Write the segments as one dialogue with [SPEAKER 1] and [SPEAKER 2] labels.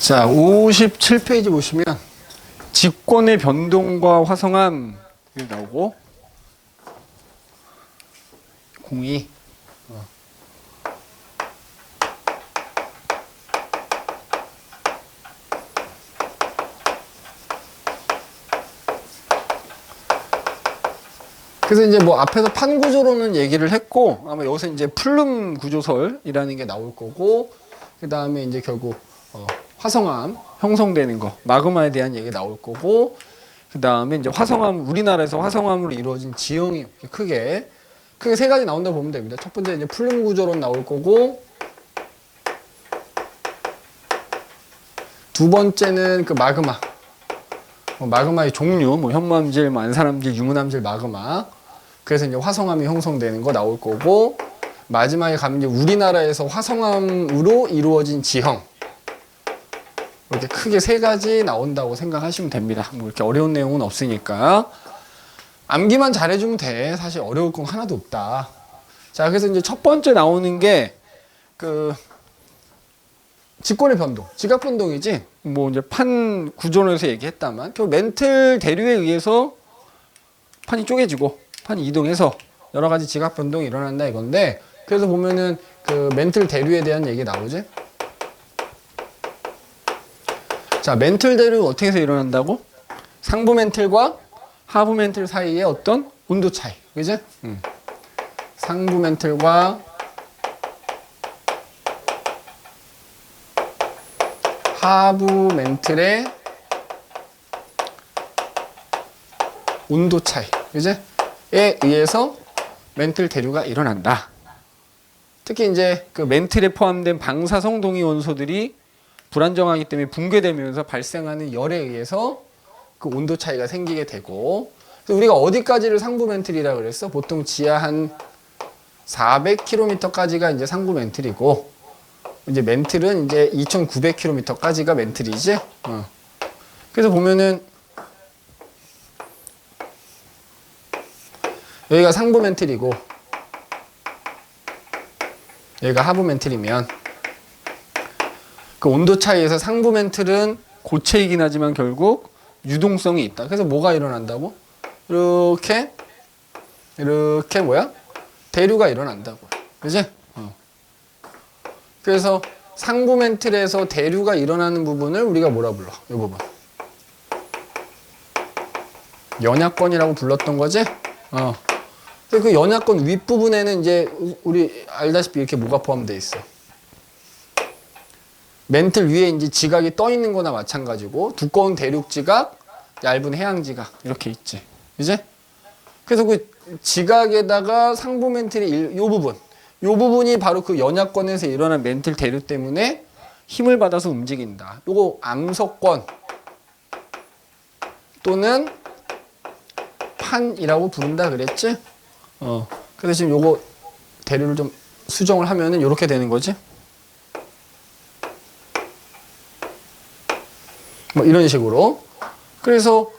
[SPEAKER 1] 자, 57페이지 보시면 직권의 변동과 화성함 나오고 02 그래서 이제 뭐 앞에서 판 구조로는 얘기를 했고 아마 여기서 이제 플룸 구조설이라는 게 나올 거고 그 다음에 이제 결국 화성암 형성되는 거 마그마에 대한 얘기 나올 거고 그 다음에 이제 화성암 우리나라에서 화성암으로 이루어진 지형이 크게 세 가지 나온다 보면 됩니다. 첫 번째 이제 플룸 구조론 나올 거고 두 번째는 그 마그마 마그마의 종류 뭐 현무암질, 뭐 안산암질, 유문암질, 마그마 그래서 이제 화성암이 형성되는 거 나올 거고 마지막에 가면 이제 우리나라에서 화성암으로 이루어진 지형 이렇게 크게 세 가지 나온다고 생각하시면 됩니다. 뭐 이렇게 어려운 내용은 없으니까 암기만 잘해주면 돼. 사실 어려울 건 하나도 없다. 자, 그래서 이제 첫 번째 나오는 게 그 직권의 변동, 지각 변동이지. 뭐 이제 판 구조론에서 얘기했다만, 그 멘틀 대류에 의해서 판이 쪼개지고 판이 이동해서 여러 가지 지각 변동이 일어난다 이건데, 그래서 보면은 그 멘틀 대류에 대한 얘기 나오지. 자, 멘틀 대류 어떻게 해서 일어난다고? 상부 멘틀과 하부 멘틀 사이의 어떤 온도 차이. 그지? 상부 멘틀과 하부 멘틀의 온도 차이. 그지? 에 의해서 멘틀 대류가 일어난다. 특히 이제 그 멘틀에 포함된 방사성 동위 원소들이 불안정하기 때문에 붕괴되면서 발생하는 열에 의해서 그 온도 차이가 생기게 되고, 그래서 우리가 어디까지를 상부 멘틀이라 그랬어? 보통 지하 한 400km까지가 이제 상부 멘틀이고, 이제 멘틀은 이제 2,900km까지가 멘틀이지. 그래서 보면은 여기가 상부 멘틀이고, 여기가 하부 멘틀이면 그 온도 차이에서 상부 멘틀은 고체이긴 하지만 결국 유동성이 있다. 그래서 뭐가 일어난다고? 이렇게 뭐야? 대류가 일어난다고. 그지? 그래서 상부 멘틀에서 대류가 일어나는 부분을 우리가 뭐라 불러? 이 부분. 연약권이라고 불렀던 거지? 그 연약권 윗부분에는 이제 우리 알다시피 이렇게 뭐가 포함되어 있어? 멘틀 위에 이제 지각이 떠 있는 거나 마찬가지고 두꺼운 대륙 지각, 얇은 해양 지각 이렇게 있지. 이제? 그래서 그 지각에다가 상부 멘틀의 요 부분이 바로 그 연약권에서 일어난 멘틀 대류 때문에 힘을 받아서 움직인다. 요거 암석권 또는 판이라고 부른다 그랬지? 그래서 지금 요거 대류를 좀 수정을 하면은 요렇게 되는 거지. 뭐 이런 식으로. 그래서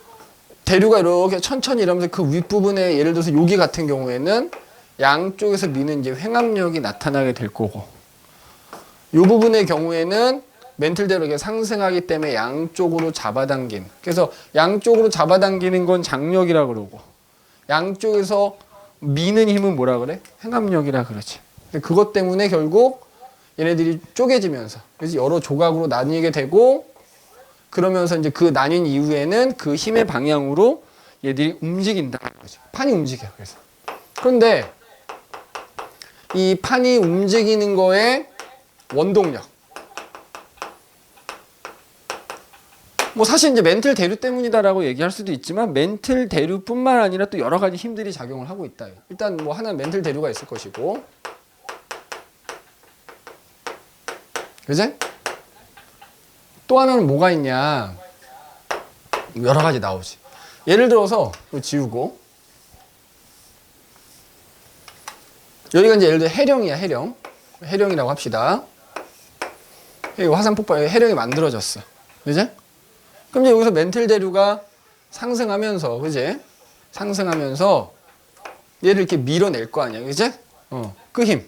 [SPEAKER 1] 대류가 이렇게 천천히 이러면서 그 윗부분에 예를 들어서 여기 같은 경우에는 양쪽에서 미는 이제 횡압력이 나타나게 될 거고, 이 부분의 경우에는 멘틀 대류가 상승하기 때문에 양쪽으로 잡아당긴. 그래서 양쪽으로 잡아당기는 건 장력이라 그러고, 양쪽에서 미는 힘은 뭐라 그래? 횡압력이라 그러지. 그것 때문에 결국 얘네들이 쪼개지면서 그래서 여러 조각으로 나뉘게 되고, 그러면서 이제 그 나뉜 이후에는 그 힘의 방향으로 얘들이 움직인다. 판이 움직여. 그래서. 그런데 이 판이 움직이는 거에 원동력. 뭐 사실 이제 멘틀 대류 때문이다라고 얘기할 수도 있지만 멘틀 대류뿐만 아니라 또 여러 가지 힘들이 작용을 하고 있다. 일단 뭐 하나는 멘틀 대류가 있을 것이고, 그지? 또 하나는 뭐가 있냐? 여러 가지 나오지. 예를 들어서 이거 지우고 여기가 이제 예를 들어 해령이야. 해령이라고 합시다. 여기 화산 폭발 해령이 만들어졌어. 그지? 그럼 이제 여기서 멘틀 대류가 상승하면서, 그지? 상승하면서 얘를 이렇게 밀어낼 거 아니야. 그지? 그 힘.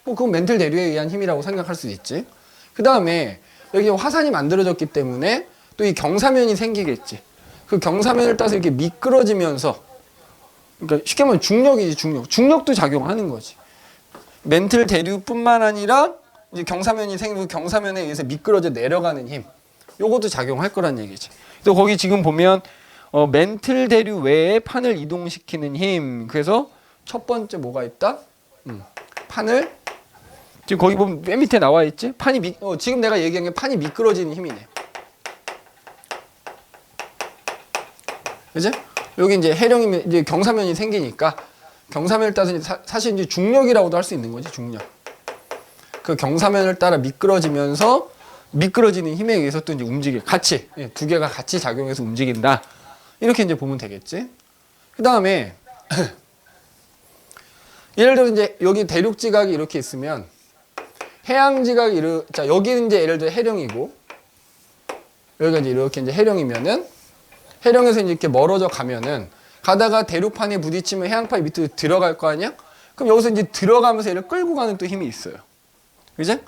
[SPEAKER 1] 뭐 그건 멘틀 대류에 의한 힘이라고 생각할 수도 있지. 그 다음에 여기 화산이 만들어졌기 때문에 또 이 경사면이 생기겠지. 그 경사면을 따서 이렇게 미끄러지면서, 그러니까 쉽게 말하면 중력이지, 중력. 중력도 작용하는 거지. 멘틀 대류뿐만 아니라 이제 경사면이 생기고 경사면에 의해서 미끄러져 내려가는 힘. 요것도 작용할 거란 얘기지. 또 거기 지금 보면 멘틀 대류 외에 판을 이동시키는 힘. 그래서 첫 번째 뭐가 있다? 판을, 지금 거기 보면 맨 밑에 나와 있지? 판이 지금 내가 얘기한 게 판이 미끄러지는 힘이네. 그지? 여기 이제 해령이면 이제 경사면이 생기니까 경사면을 따서 사실 이제 중력이라고도 할 수 있는 거지, 중력. 그 경사면을 따라 미끄러지면서 미끄러지는 힘에 의해서 또 이제 같이, 두 개가 같이 작용해서 움직인다. 이렇게 이제 보면 되겠지. 그 다음에 예를 들어 이제 여기 대륙 지각이 이렇게 있으면 해양 지각이 자, 여기는 이제 예를 들어 해령이고 여기가 이제 이렇게 이제 해령이면은 해령에서 이제 이렇게 멀어져 가면은 가다가 대륙판에 부딪히면 해양판이 밑으로 들어갈 거 아니야? 그럼 여기서 이제 들어가면서 얘를 끌고 가는 또 힘이 있어요. 그지?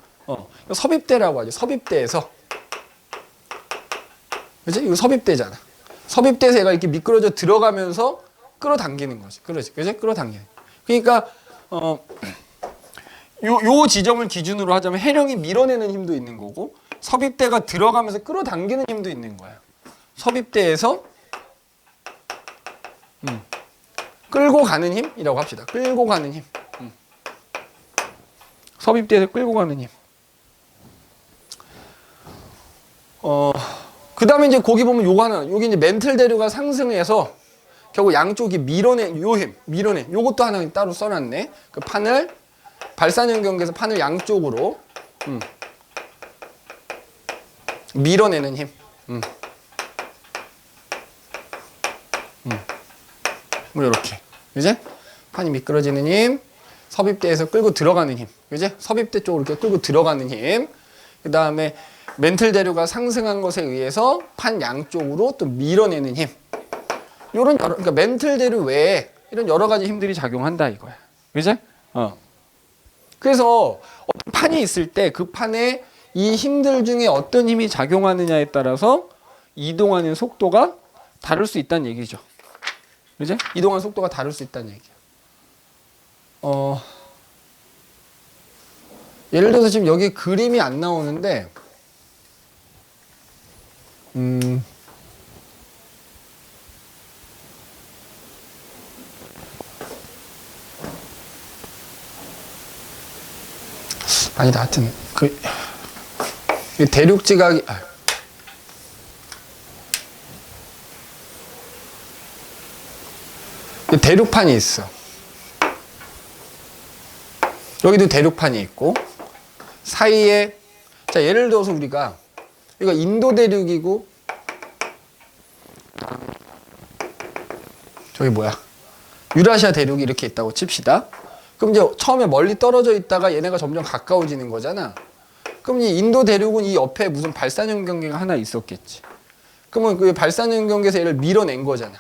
[SPEAKER 1] 섭입대라고 하죠. 섭입대에서. 그지? 이거 섭입대잖아. 섭입대에서 얘가 이렇게 미끄러져 들어가면서 끌어당기는 거지. 그러지. 그지? 끌어당기는. 그러니까, 요 지점을 기준으로 하자면 해령이 밀어내는 힘도 있는 거고, 섭입대가 들어가면서 끌어당기는 힘도 있는 거야. 섭입대에서 끌고 가는 힘이라고 합시다. 끌고 가는 힘. 섭입대에서 끌고 가는 힘. 그 다음에 이제 거기 보면 요거 하나, 여기 이제 멘틀 대류가 상승해서 결국 양쪽이 밀어내, 요 힘, 밀어내. 요것도 하나 따로 써놨네. 그 판을, 발산형 경계에서 판을 양쪽으로, 밀어내는 힘. 뭐, 요렇게. 그지? 판이 미끄러지는 힘, 섭입대에서 끌고 들어가는 힘. 그지? 섭입대 쪽으로 이렇게 끌고 들어가는 힘. 그 다음에 멘틀 대류가 상승한 것에 의해서 판 양쪽으로 또 밀어내는 힘. 요런 그러니까 멘틀 대류 외에 이런 여러 가지 힘들이 작용한다 이거야. 그지? 그래서 어떤 판이 있을 때 그 판에 이 힘들 중에 어떤 힘이 작용하느냐에 따라서 이동하는 속도가 다를 수 있다는 얘기죠. 그지? 이동하는 속도가 다를 수 있다는 얘기야. 예를 들어서 지금 여기 그림이 안 나오는데, 아니다, 하여튼, 대륙 지각이, 대륙판이 있어. 여기도 대륙판이 있고, 사이에, 자, 예를 들어서 우리가, 이거 인도 대륙이고, 저기 뭐야, 유라시아 대륙이 이렇게 있다고 칩시다. 그럼 이제 처음에 멀리 떨어져 있다가 얘네가 점점 가까워지는 거잖아. 그럼 이 인도 대륙은 이 옆에 무슨 발산형 경계가 하나 있었겠지. 그러면 그 발산형 경계에서 얘를 밀어낸 거잖아.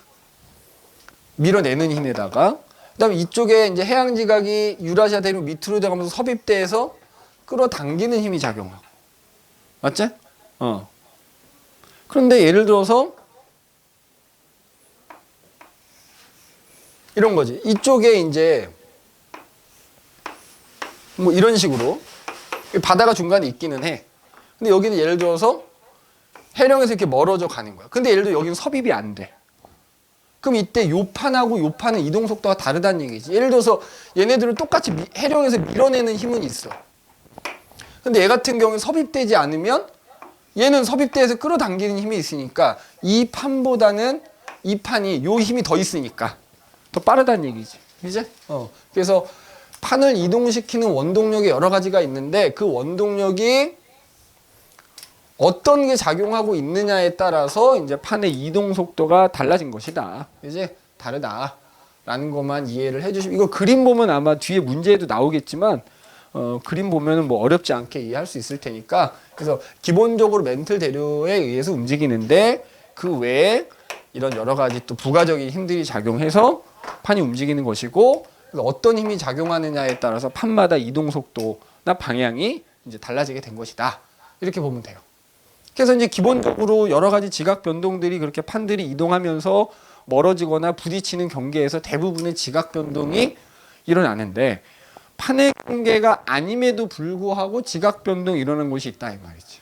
[SPEAKER 1] 밀어내는 힘에다가, 그 다음에 이쪽에 이제 해양 지각이 유라시아 대륙 밑으로 들어가면서 섭입대에서 끌어당기는 힘이 작용하고. 맞지? 그런데 예를 들어서 이런 거지. 이쪽에 이제 뭐 이런 식으로 바다가 중간에 있기는 해. 근데 여기는 예를 들어서 해령에서 이렇게 멀어져 가는 거야. 근데 예를 들어 여기는 섭입이 안 돼. 그럼 이때 요 판하고 요 판은 이동 속도가 다르다는 얘기지. 예를 들어서 얘네들은 똑같이 해령에서 밀어내는 힘은 있어. 근데 얘 같은 경우는 섭입되지 않으면 얘는 섭입대에서 끌어당기는 힘이 있으니까 이 판보다는 이 판이 요 힘이 더 있으니까 더 빠르다는 얘기지. 그지? 그래서 판을 이동시키는 원동력이 여러 가지가 있는데 그 원동력이 어떤 게 작용하고 있느냐에 따라서 이제 판의 이동 속도가 달라진 것이다. 이제 다르다라는 것만 이해를 해주시면, 이거 그림 보면 아마 뒤에 문제에도 나오겠지만 그림 보면은 뭐 어렵지 않게 이해할 수 있을 테니까. 그래서 기본적으로 멘틀 대류에 의해서 움직이는데 그 외에 이런 여러 가지 또 부가적인 힘들이 작용해서 판이 움직이는 것이고, 어떤 힘이 작용하느냐에 따라서 판마다 이동 속도나 방향이 이제 달라지게 된 것이다. 이렇게 보면 돼요. 그래서 이제 기본적으로 여러 가지 지각 변동들이 그렇게 판들이 이동하면서 멀어지거나 부딪히는 경계에서 대부분의 지각 변동이 일어나는데 판의 경계가 아님에도 불구하고 지각 변동이 일어나는 곳이 있다 이 말이지.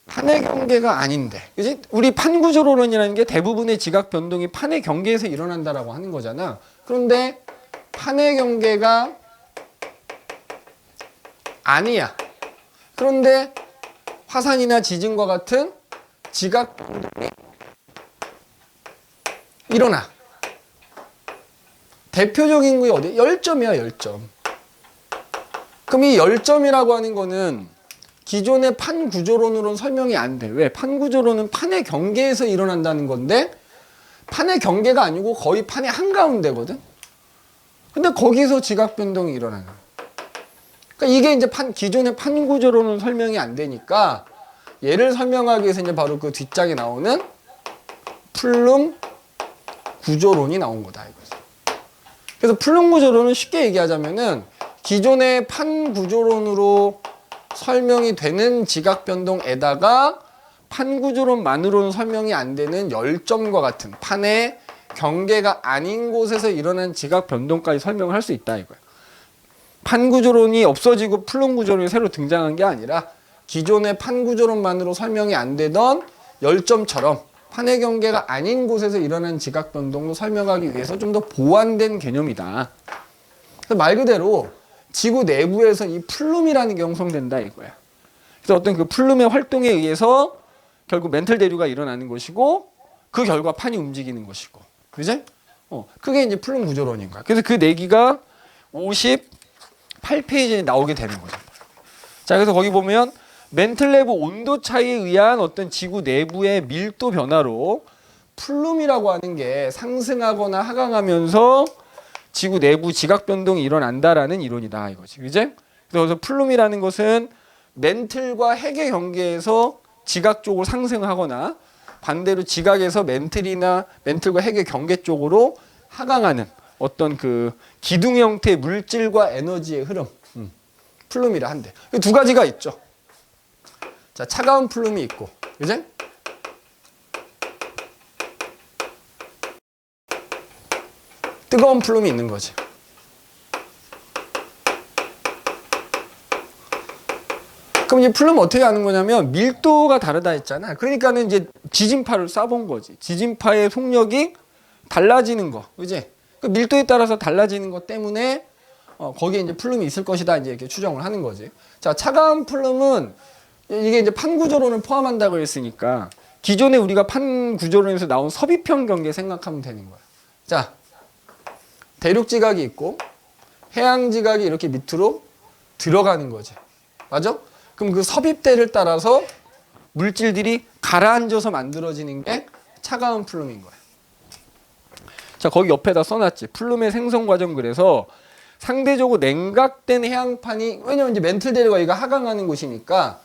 [SPEAKER 1] 판의 경계가 아닌데, 그지? 우리 판 구조론이라는 게 대부분의 지각 변동이 판의 경계에서 일어난다라고 하는 거잖아. 그런데 판의 경계가 아니야. 그런데 화산이나 지진과 같은 지각 변동이 일어나. 대표적인 게 어디? 열점이야, 열점. 그럼 이 열점이라고 하는 거는 기존의 판 구조론으로는 설명이 안 돼. 왜? 판 구조론은 판의 경계에서 일어난다는 건데 판의 경계가 아니고 거의 판의 한가운데거든. 근데 거기서 지각 변동이 일어나는 거야. 그러니까 이게 이제 기존의 판 구조론은 설명이 안 되니까 얘를 설명하기 위해서 이제 바로 그 뒷장에 나오는 플룸 구조론이 나온 거다 이거지. 그래서 플룸 구조론은 쉽게 얘기하자면은 기존의 판 구조론으로 설명이 되는 지각 변동에다가 판 구조론만으로는 설명이 안 되는 열점과 같은 판의 경계가 아닌 곳에서 일어난 지각 변동까지 설명을 할 수 있다 이거야. 판 구조론이 없어지고 플룸 구조론이 새로 등장한 게 아니라 기존의 판 구조론만으로 설명이 안 되던 열점처럼 판의 경계가 아닌 곳에서 일어난 지각 변동도 설명하기 위해서 좀 더 보완된 개념이다. 그래서 말 그대로 지구 내부에서 이 플룸이라는 게 형성된다 이거야. 그래서 어떤 그 플룸의 활동에 의해서 결국 멘틀 대류가 일어나는 것이고 그 결과 판이 움직이는 것이고, 그지? 그게 이제 플룸 구조론인 거야. 그래서 그 내기가 58페이지에 나오게 되는 거죠. 자, 그래서 거기 보면 멘틀 내부 온도 차이에 의한 어떤 지구 내부의 밀도 변화로 플룸이라고 하는 게 상승하거나 하강하면서 지구 내부 지각 변동이 일어난다라는 이론이다 이거지, 그지? 그래서 플룸이라는 것은 멘틀과 핵의 경계에서 지각 쪽으로 상승하거나 반대로 지각에서 멘틀과 핵의 경계 쪽으로 하강하는 어떤 그 기둥 형태의 물질과 에너지의 흐름, 플룸이라 한대. 두 가지가 있죠. 자, 차가운 플룸이 있고, 그지? 뜨거운 플룸이 있는 거지. 그럼 이제 플룸 어떻게 하는 거냐면 밀도가 다르다 했잖아. 그러니까는 이제 지진파를 쏴본 거지. 지진파의 속력이 달라지는 거, 그지? 그 밀도에 따라서 달라지는 것 때문에 거기에 이제 플룸이 있을 것이다 이제 이렇게 추정을 하는 거지. 자, 차가운 플룸은 이게 이제 판 구조론을 포함한다고 했으니까 기존에 우리가 판 구조론에서 나온 섭입형 경계 생각하면 되는 거야. 자, 대륙 지각이 있고 해양 지각이 이렇게 밑으로 들어가는 거지. 맞아? 그럼 그 섭입대를 따라서 물질들이 가라앉아서 만들어지는 게 차가운 플룸인 거야. 자, 거기 옆에다 써놨지. 플룸의 생성 과정. 그래서 상대적으로 냉각된 해양판이, 왜냐면 이제 멘틀 대류가 이거 하강하는 곳이니까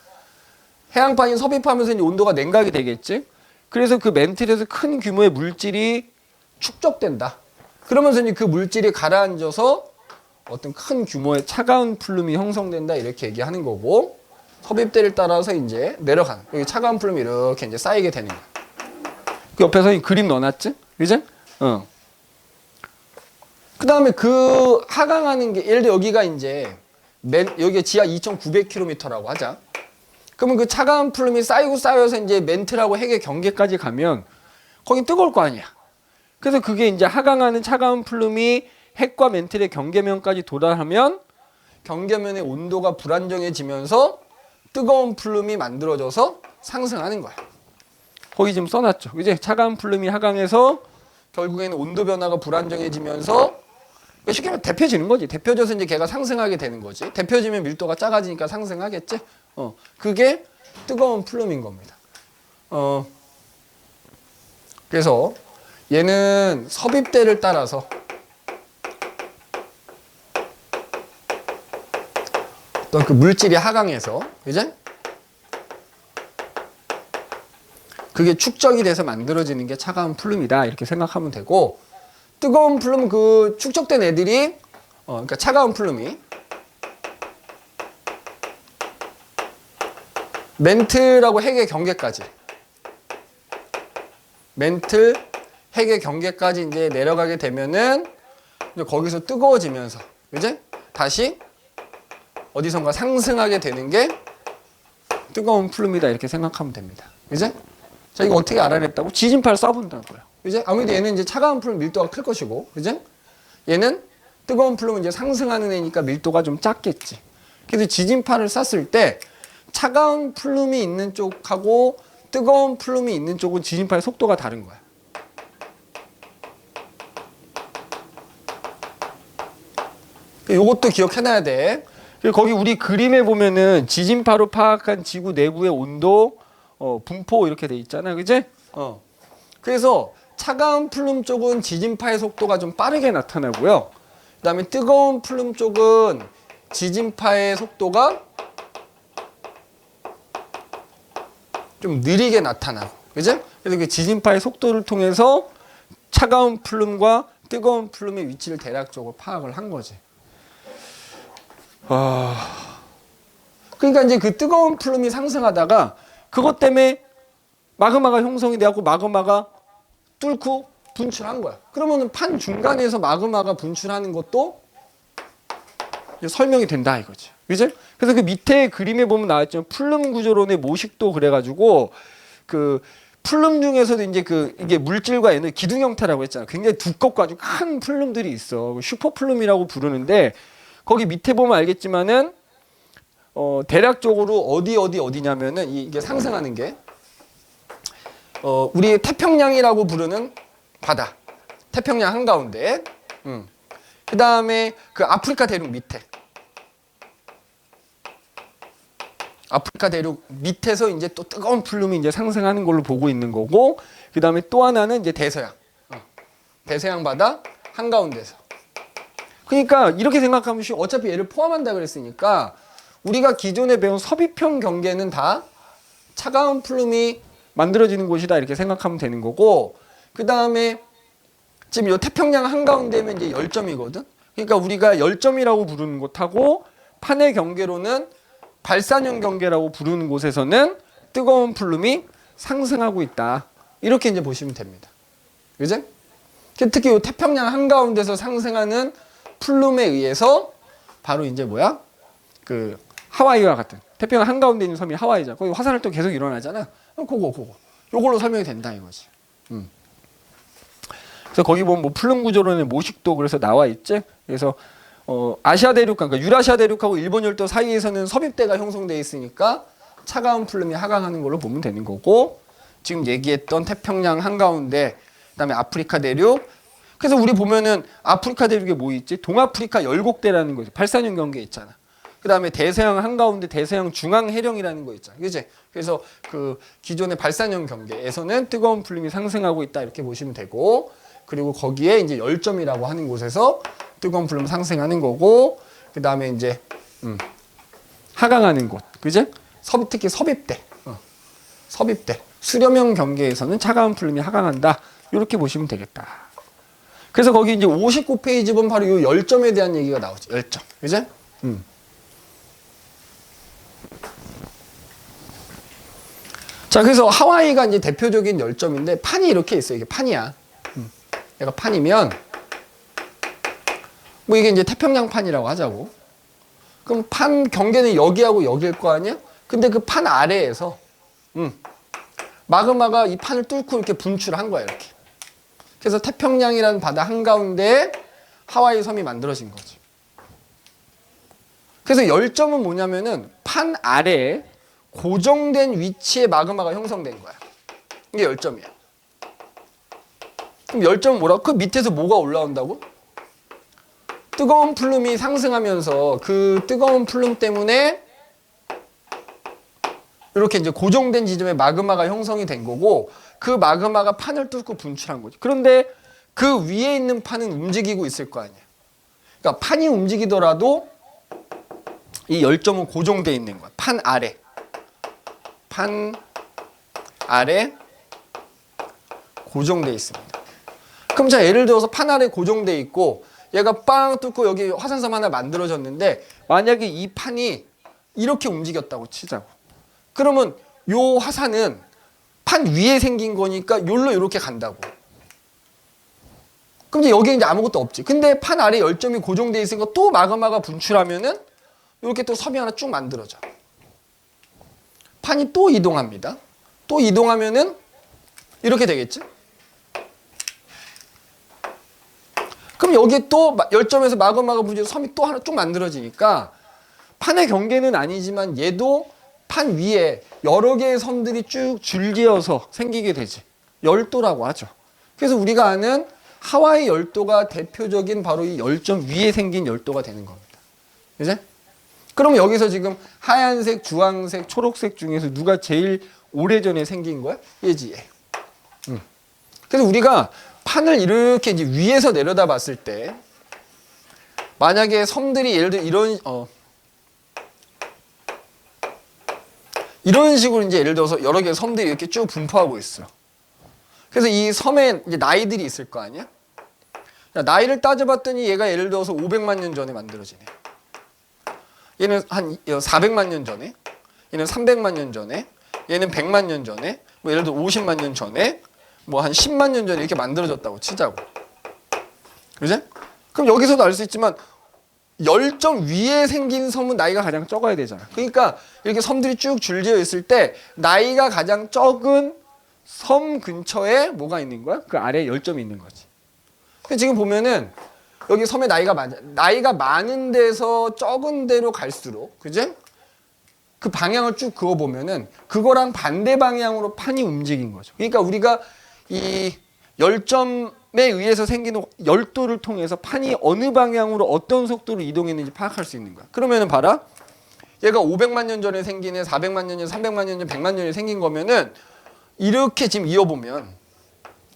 [SPEAKER 1] 해양판이 섭입하면서 이제 온도가 냉각이 되겠지. 그래서 그 멘틀에서 큰 규모의 물질이 축적된다. 그러면서 이제 그 물질이 가라앉아서 어떤 큰 규모의 차가운 플룸이 형성된다 이렇게 얘기하는 거고, 섭입대를 따라서 이제 내려가는, 여기 차가운 플룸이 이렇게 이제 쌓이게 되는 거야. 그 옆에서 이 그림 넣어놨지, 그지? 그 다음에 그 하강하는 게, 예를 들어 여기가 이제 여기가 지하 2,900km라고 하자. 그러면 그 차가운 플룸이 쌓여서 이제 멘틀하고 핵의 경계까지 가면 거긴 뜨거울 거 아니야. 그래서 그게 이제 하강하는 차가운 플룸이 핵과 멘틀의 경계면까지 도달하면 경계면의 온도가 불안정해지면서 뜨거운 플룸이 만들어져서 상승하는 거야. 거기 지금 써놨죠. 이제 차가운 플룸이 하강해서 결국에는 온도 변화가 불안정해지면서 쉽게 말하면 데펴지는 거지. 데펴져서 이제 걔가 상승하게 되는 거지. 데펴지면 밀도가 작아지니까 상승하겠지. 그게 뜨거운 플룸인 겁니다. 그래서 얘는 섭입대를 따라서 어떤 그 물질이 하강해서, 그죠? 그게 축적이 돼서 만들어지는 게 차가운 플룸이다 이렇게 생각하면 되고, 뜨거운 플룸, 그 축적된 애들이 그러니까 차가운 플룸이 멘틀하고 핵의 경계까지. 멘틀, 핵의 경계까지 이제 내려가게 되면은 이제 거기서 뜨거워지면서 이제 다시 어디선가 상승하게 되는 게 뜨거운 플룸이다 이렇게 생각하면 됩니다. 이제 자 이거 어떻게 알아냈다고? 지진파를 쏴본다고요. 이제 아무래도 얘는 이제 차가운 플룸 밀도가 클 것이고, 이제 얘는 뜨거운 플룸은 이제 상승하는 애니까 밀도가 좀 작겠지. 그래서 지진파를 쐈을 때 차가운 플룸이 있는 쪽하고 뜨거운 플룸이 있는 쪽은 지진파의 속도가 다른 거야. 요것도 기억해놔야 돼. 거기 우리 그림에 보면은 지진파로 파악한 지구 내부의 온도, 분포 이렇게 돼 있잖아, 그지? 그래서 차가운 플룸 쪽은 지진파의 속도가 좀 빠르게 나타나고요. 그다음에 뜨거운 플룸 쪽은 지진파의 속도가 좀 느리게 나타나고, 그지? 그래서 그 지진파의 속도를 통해서 차가운 플룸과 뜨거운 플룸의 위치를 대략적으로 파악을 한 거지. 그러니까 이제 그 뜨거운 플룸이 상승하다가 그것 때문에 마그마가 형성이 되고 마그마가 뚫고 분출한 거야. 그러면은 판 중간에서 마그마가 분출하는 것도 설명이 된다 이거지. 그지? 그래서 그 밑에 그림에 보면 나왔지만 플룸 구조론의 모식도 그래가지고 그 플룸 중에서도 이제 이게 물질과 에너지 기둥 형태라고 했잖아. 굉장히 두껍고 아주 큰 플룸들이 있어. 슈퍼 플룸이라고 부르는데 거기 밑에 보면 알겠지만은 대략적으로 어디냐면은 이게 상승하는 게 우리 태평양이라고 부르는 바다, 태평양 한가운데, 그 다음에 그 아프리카 대륙 밑에, 아프리카 대륙 밑에서 이제 또 뜨거운 플룸이 이제 상승하는 걸로 보고 있는 거고, 그 다음에 또 하나는 이제 대서양, 대서양 바다 한가운데서. 그러니까 이렇게 생각하면 어차피 얘를 포함한다 그랬으니까 우리가 기존에 배운 서비평 경계는 다 차가운 플룸이 만들어지는 곳이다 이렇게 생각하면 되는 거고, 그 다음에 지금 이 태평양 한가운데면 이제 열점이거든. 그러니까 우리가 열점이라고 부르는 곳하고 판의 경계로는 발산형 경계라고 부르는 곳에서는 뜨거운 플룸이 상승하고 있다 이렇게 이제 보시면 됩니다. 그죠? 특히 이 태평양 한가운데서 상승하는 플룸에 의해서 바로 이제 뭐야? 그 하와이와 같은 태평양 한가운데 있는 섬이 하와이잖아. 거기 화산활동 계속 일어나잖아. 그거 요걸로 설명이 된다 이거지. 그래서 거기 보면 뭐 플룸 구조론의 모식도 그래서 나와 있지. 그래서 아시아 대륙, 그러니까 유라시아 대륙하고 일본 열도 사이에서는 섭입대가 형성돼 있으니까 차가운 플룸이 하강하는 걸로 보면 되는 거고, 지금 얘기했던 태평양 한가운데, 그다음에 아프리카 대륙. 그래서 우리 보면은 아프리카 대륙에 뭐 있지? 동아프리카 열곡대라는 거 있어. 발산형 경계 있잖아. 그 다음에 대서양 한가운데 대서양 중앙해령이라는 거 있잖아. 그지? 그래서 그 기존의 발산형 경계에서는 뜨거운 플룸이 상승하고 있다 이렇게 보시면 되고, 그리고 거기에 이제 열점이라고 하는 곳에서 뜨거운 플룸 상승하는 거고, 그 다음에 이제 하강하는 곳, 그지? 특히 섭입대, 섭입대, 수렴형 경계에서는 차가운 플룸이 하강한다 이렇게 보시면 되겠다. 그래서 거기 이제 59페이지 보면 바로 이 열점에 대한 얘기가 나오죠. 열점, 그지? 자, 그래서 하와이가 이제 대표적인 열점인데 판이 이렇게 있어요. 이게 판이야. 얘가 판이면 뭐 이게 이제 태평양판이라고 하자고. 그럼 판 경계는 여기하고 여기일 거 아니야? 근데 그 판 아래에서 마그마가 이 판을 뚫고 이렇게 분출한 거야, 이렇게. 그래서 태평양이라는 바다 한가운데에 하와이 섬이 만들어진 거지. 그래서 열점은 뭐냐면은 판 아래에 고정된 위치에 마그마가 형성된 거야. 이게 열점이야. 그럼 열점은 뭐라고? 그 밑에서 뭐가 올라온다고? 뜨거운 플룸이 상승하면서 그 뜨거운 플룸 때문에 이렇게 이제 고정된 지점에 마그마가 형성이 된 거고, 그 마그마가 판을 뚫고 분출한 거지. 그런데 그 위에 있는 판은 움직이고 있을 거 아니야. 그러니까 판이 움직이더라도 이 열점은 고정돼 있는 거야. 판 아래. 판 아래 고정돼 있습니다. 그럼 자, 예를 들어서 판 아래 고정돼 있고 얘가 빵 뚫고 여기 화산섬 하나 만들어졌는데, 만약에 이 판이 이렇게 움직였다고 치자고. 그러면 요 화산은 판 위에 생긴 거니까 요로 이렇게 간다고. 그럼 이제 여기에 이제 아무것도 없지. 근데 판 아래 열점이 고정돼 있으니까 또 마그마가 분출하면은 이렇게 또 섬이 하나 쭉 만들어져. 판이 또 이동합니다. 또 이동하면은 이렇게 되겠지. 그럼 여기 또 열점에서 마그마가 분출해서 섬이 또 하나 쭉 만들어지니까 판의 경계는 아니지만 얘도 판 위에 여러 개의 섬들이 쭉 줄지어서 생기게 되지. 열도라고 하죠. 그래서 우리가 아는 하와이 열도가 대표적인 바로 이 열점 위에 생긴 열도가 되는 겁니다. 그죠? 그럼 여기서 지금 하얀색, 주황색, 초록색 중에서 누가 제일 오래전에 생긴 거야? 얘지, 얘. 그래서 우리가 판을 이렇게 이제 위에서 내려다 봤을 때 만약에 섬들이 예를 들어 이런 식으로 이제 예를 들어서 여러 개의 섬들이 이렇게 쭉 분포하고 있어. 그래서 이 섬에 이제 나이들이 있을 거 아니야? 나이를 따져봤더니 얘가 예를 들어서 500만 년 전에 만들어지네. 얘는 한 400만 년 전에, 얘는 300만 년 전에, 얘는 100만 년 전에, 뭐 예를 들어 50만 년 전에, 뭐 한 10만 년 전에 이렇게 만들어졌다고 치자고. 그지? 그럼 여기서도 알 수 있지만 열점 위에 생긴 섬은 나이가 가장 적어야 되잖아. 그러니까 이렇게 섬들이 쭉 줄지어 있을 때 나이가 가장 적은 섬 근처에 뭐가 있는 거야? 그 아래에 열점이 있는 거지. 근데 지금 보면은 여기 섬에 나이가 많은 데서 적은 데로 갈수록, 그지? 그 방향을 쭉 그어 보면은 그거랑 반대 방향으로 판이 움직인 거죠. 그러니까 우리가 이 열점에 의해서 생기는 열도를 통해서 판이 어느 방향으로 어떤 속도로 이동했는지 파악할 수 있는 거야. 그러면은 봐라. 얘가 500만 년 전에 생긴 애, 400만 년 전, 300만 년 전, 100만 년 전에 생긴 거면은 이렇게 지금 이어보면,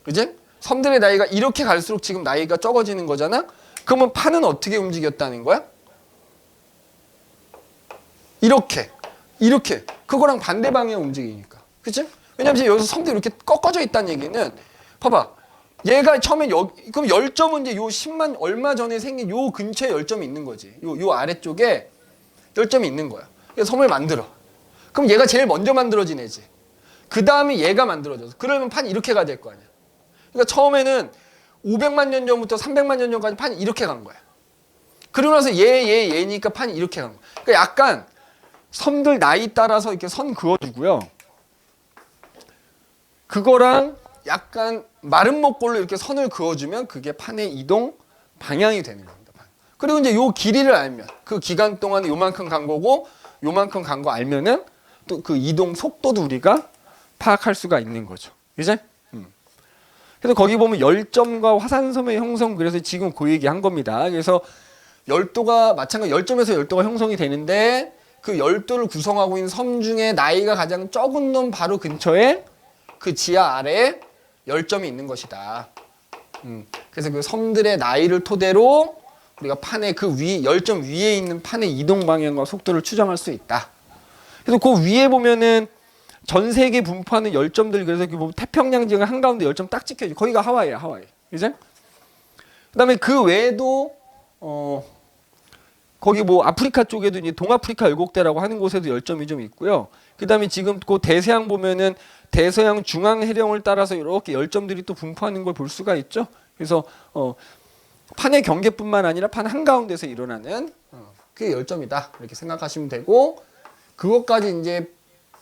[SPEAKER 1] 그지? 섬들의 나이가 이렇게 갈수록 지금 나이가 적어지는 거잖아? 그러면 판은 어떻게 움직였다는 거야? 이렇게. 그거랑 반대 방향 움직이니까. 그치? 왜냐면 지금 여기서 섬들이 이렇게 꺾어져 있다는 얘기는, 봐봐. 얘가 처음에 그럼 열점은 이제 요 10만 얼마 전에 생긴 요 근처에 열점이 있는 거지. 요 아래쪽에 열점이 있는 거야. 그래서 섬을 만들어. 그럼 얘가 제일 먼저 만들어진 애지. 그 다음에 얘가 만들어져서. 그러면 판이 이렇게 가야 될 거 아니야. 그러니까 처음에는 500만 년 전부터 300만 년 전까지 판이 이렇게 간 거야. 그러고 나서 얘니까 판이 이렇게 간 거야. 그러니까 약간 섬들 나이 따라서 이렇게 선 그어두고요. 그거랑 약간 마른 목골로 이렇게 선을 그어주면 그게 판의 이동 방향이 되는 겁니다. 그리고 이제 요 길이를 알면 그 기간 동안에 요만큼 간 거고 요만큼 간 거 알면은 또 그 이동 속도도 우리가 파악할 수가 있는 거죠. 그죠? 그래서 거기 보면 열점과 화산섬의 형성, 그래서 지금 그 얘기 한 겁니다. 그래서 열도가 마찬가지 열점에서 열도가 형성이 되는데 그 열도를 구성하고 있는 섬 중에 나이가 가장 적은 놈 바로 근처에 그 지하 아래에 열점이 있는 것이다. 그래서 그 섬들의 나이를 토대로 우리가 판의 그 열점 위에 있는 판의 이동 방향과 속도를 추정할 수 있다. 그래서 그 위에 보면은 전 세계 분포하는 열점들, 그래서 보면 태평양 지역 한가운데 열점 딱 찍혀있죠. 거기가 하와이야, 하와이. 그죠? 그다음에 그 외에도 거기 뭐 아프리카 쪽에도 이제 동아프리카 열곡대라고 하는 곳에도 열점이 좀 있고요. 그다음에 지금 그 대서양 보면은 대서양 중앙 해령을 따라서 이렇게 열점들이 또 분포하는 걸 볼 수가 있죠. 그래서 판의 경계뿐만 아니라 판 한가운데서 일어나는 그게 열점이다. 이렇게 생각하시면 되고, 그것까지 이제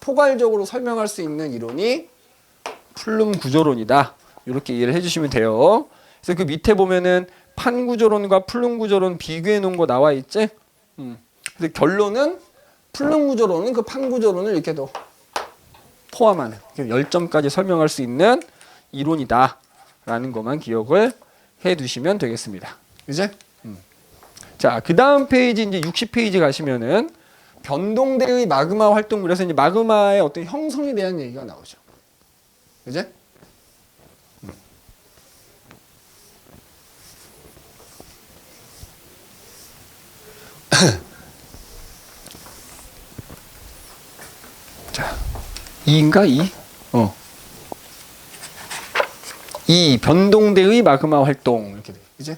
[SPEAKER 1] 포괄적으로 설명할 수 있는 이론이 플룸 구조론이다. 이렇게 이해를 해주시면 돼요. 그래서 그 밑에 보면은 판 구조론과 플룸 구조론 비교해 놓은 거 나와 있지? 근데 결론은 플룸 구조론은 그 판 구조론을 이렇게 더 포함하는 열점까지 설명할 수 있는 이론이다라는 것만 기억을 해 두시면 되겠습니다. 이제 자, 그 다음 페이지 이제 60페이지 가시면은 변동대의 마그마 활동, 그래서 이제 마그마의 어떤 형성에 대한 얘기가 나오죠. 그죠? 자, 2인가 2? 이 변동대의 마그마 활동 이렇게 돼. 그죠?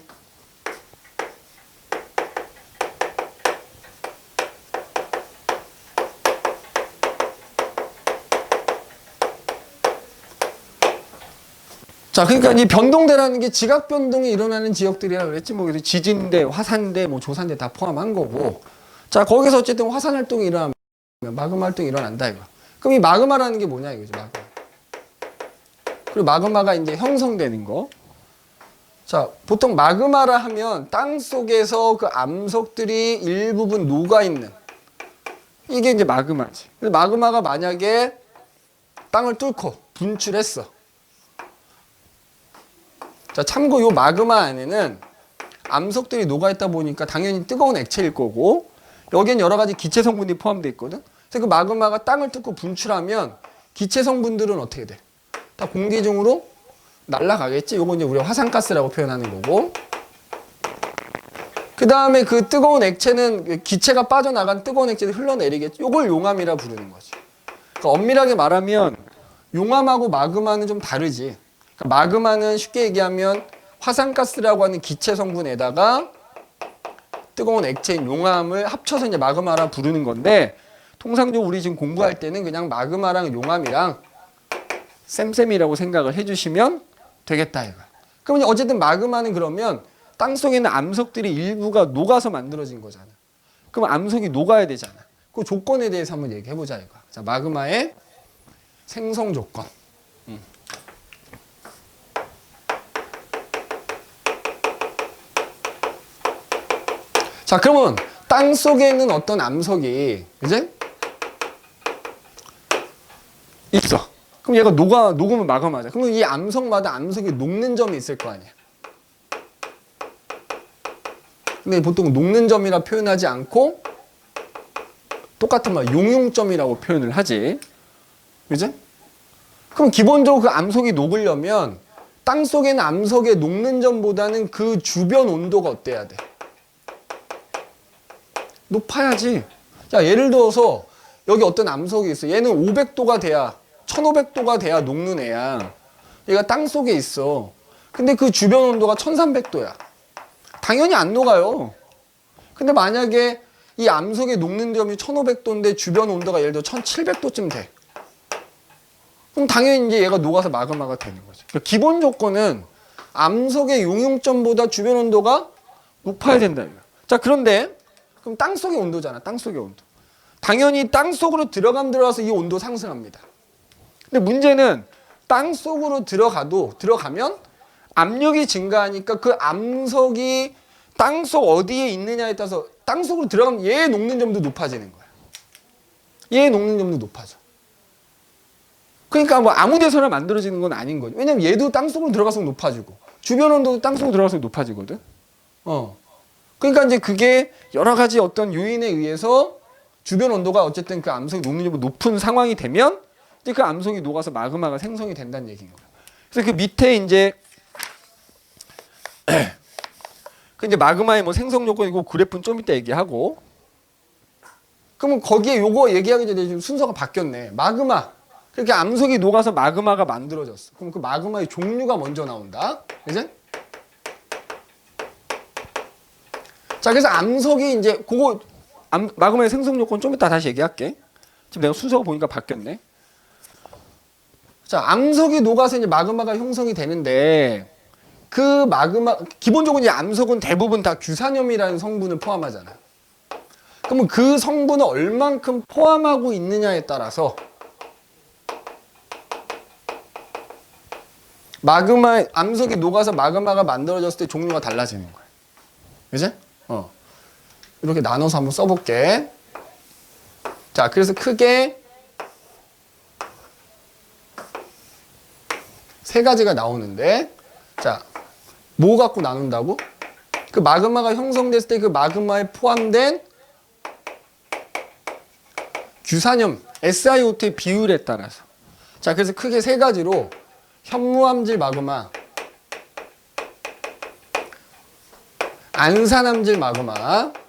[SPEAKER 1] 자, 그러니까 이 변동대라는 게 지각 변동이 일어나는 지역들이라 그랬지. 뭐 그래서 지진대, 화산대, 뭐 조산대 다 포함한 거고. 자, 거기서 어쨌든 화산 활동이 일어나면 마그마 활동이 일어난다 이거. 그럼 이 마그마라는 게 뭐냐 이거죠, 마그마. 그리고 마그마가 이제 형성되는 거. 자, 보통 마그마라 하면 땅 속에서 그 암석들이 일부분 녹아 있는 이게 이제 마그마지. 근데 마그마가 만약에 땅을 뚫고 분출했어. 자, 참고 요 마그마 안에는 암석들이 녹아 있다 보니까 당연히 뜨거운 액체일 거고 여기엔 여러 가지 기체 성분이 포함되어 있거든. 그래서 그 마그마가 땅을 뚫고 분출하면 기체 성분들은 어떻게 돼? 다 공기 중으로 날아가겠지. 요거 이제 우리가 화산가스라고 표현하는 거고. 그 다음에 그 뜨거운 액체는 기체가 빠져나간 뜨거운 액체를 흘러내리겠지. 요걸 용암이라 부르는 거지. 그러니까 엄밀하게 말하면 용암하고 마그마는 좀 다르지. 그러니까 마그마는 쉽게 얘기하면 화산가스라고 하는 기체 성분에다가 뜨거운 액체인 용암을 합쳐서 이제 마그마라 부르는 건데 통상적으로 우리 지금 공부할 때는 그냥 마그마랑 용암이랑 쌤쌤이라고 생각을 해주시면 되겠다 이거. 그럼 어쨌든 마그마는 그러면 땅 속에 있는 암석들이 일부가 녹아서 만들어진 거잖아. 그럼 암석이 녹아야 되잖아. 그 조건에 대해서 한번 얘기해보자 이거. 자, 마그마의 생성 조건. 자, 그러면 땅 속에 있는 어떤 암석이 이제 있어. 그럼 얘가 녹으면 마그마잖아. 그러면 이 암석마다 암석이 녹는 점이 있을 거 아니야. 근데 보통 녹는 점이라 표현하지 않고 똑같은 말 용융점이라고 표현을 하지. 그지? 그럼 기본적으로 그 암석이 녹으려면 땅 속에 있는 암석의 녹는 점보다는 그 주변 온도가 어때야 돼? 높아야지. 자, 예를 들어서 여기 어떤 암석이 있어. 얘는 500도가 돼야 1500도가 돼야 녹는 애야. 얘가 땅 속에 있어. 근데 그 주변 온도가 1300도야. 당연히 안 녹아요. 근데 만약에 이 암석의 녹는 점이 1500도인데 주변 온도가 예를 들어 1700도쯤 돼. 그럼 당연히 이제 얘가 녹아서 마그마가 되는 거죠. 그러니까 기본 조건은 암석의 용융점보다 주변 온도가 높아야 된다. 자, 그런데 그럼 땅 속의 온도잖아. 땅 속의 온도. 당연히 땅 속으로 들어가서 이 온도 상승합니다. 근데 문제는 땅 속으로 들어가면 압력이 증가하니까 그 암석이 땅 속 어디에 있느냐에 따라서 땅 속으로 들어가면 얘의 녹는 점도 높아지는 거야. 얘의 녹는 점도 높아져. 그러니까 뭐 아무 데서나 만들어지는 건 아닌 거죠. 왜냐면 얘도 땅 속으로 들어가서 높아지고 주변 온도도 땅 속으로 들어가서 높아지거든. 그러니까 이제 그게 여러 가지 어떤 요인에 의해서 주변 온도가 어쨌든 그 암석이 녹는 점이 높은 상황이 되면 이제 그 암석이 녹아서 마그마가 생성이 된다는 얘기인 거예요. 그래서 그 밑에 이제 그 이제 마그마의 뭐 생성 요건이고 그래프는 좀 이따 얘기하고. 그러면 거기에 요거 얘기하기 전에 지금 순서가 바뀌었네. 마그마. 그렇게 암석이 녹아서 마그마가 만들어졌어. 그럼 그 마그마의 종류가 먼저 나온다. 그지? 자, 그래서 암석이 이제 그거 마그마의 생성 요건 좀 이따 다시 얘기할게. 지금 내가 순서가 보니까 바뀌었네. 자, 암석이 녹아서 이제 마그마가 형성이 되는데 그 마그마 기본적으로 이제 암석은 대부분 다 규산염이라는 성분을 포함하잖아. 그러면 그 성분을 얼만큼 포함하고 있느냐에 따라서 암석이 녹아서 마그마가 만들어졌을 때 종류가 달라지는 거야. 그지? 이렇게 나눠서 한번 써볼게. 자, 그래서 크게 세 가지가 나오는데, 자, 뭐 갖고 나눈다고? 그 마그마가 형성됐을 때 그 마그마에 포함된 규산염, SiO2의 비율에 따라서. 자, 그래서 크게 세 가지로 현무암질 마그마, 안산암질 마그마,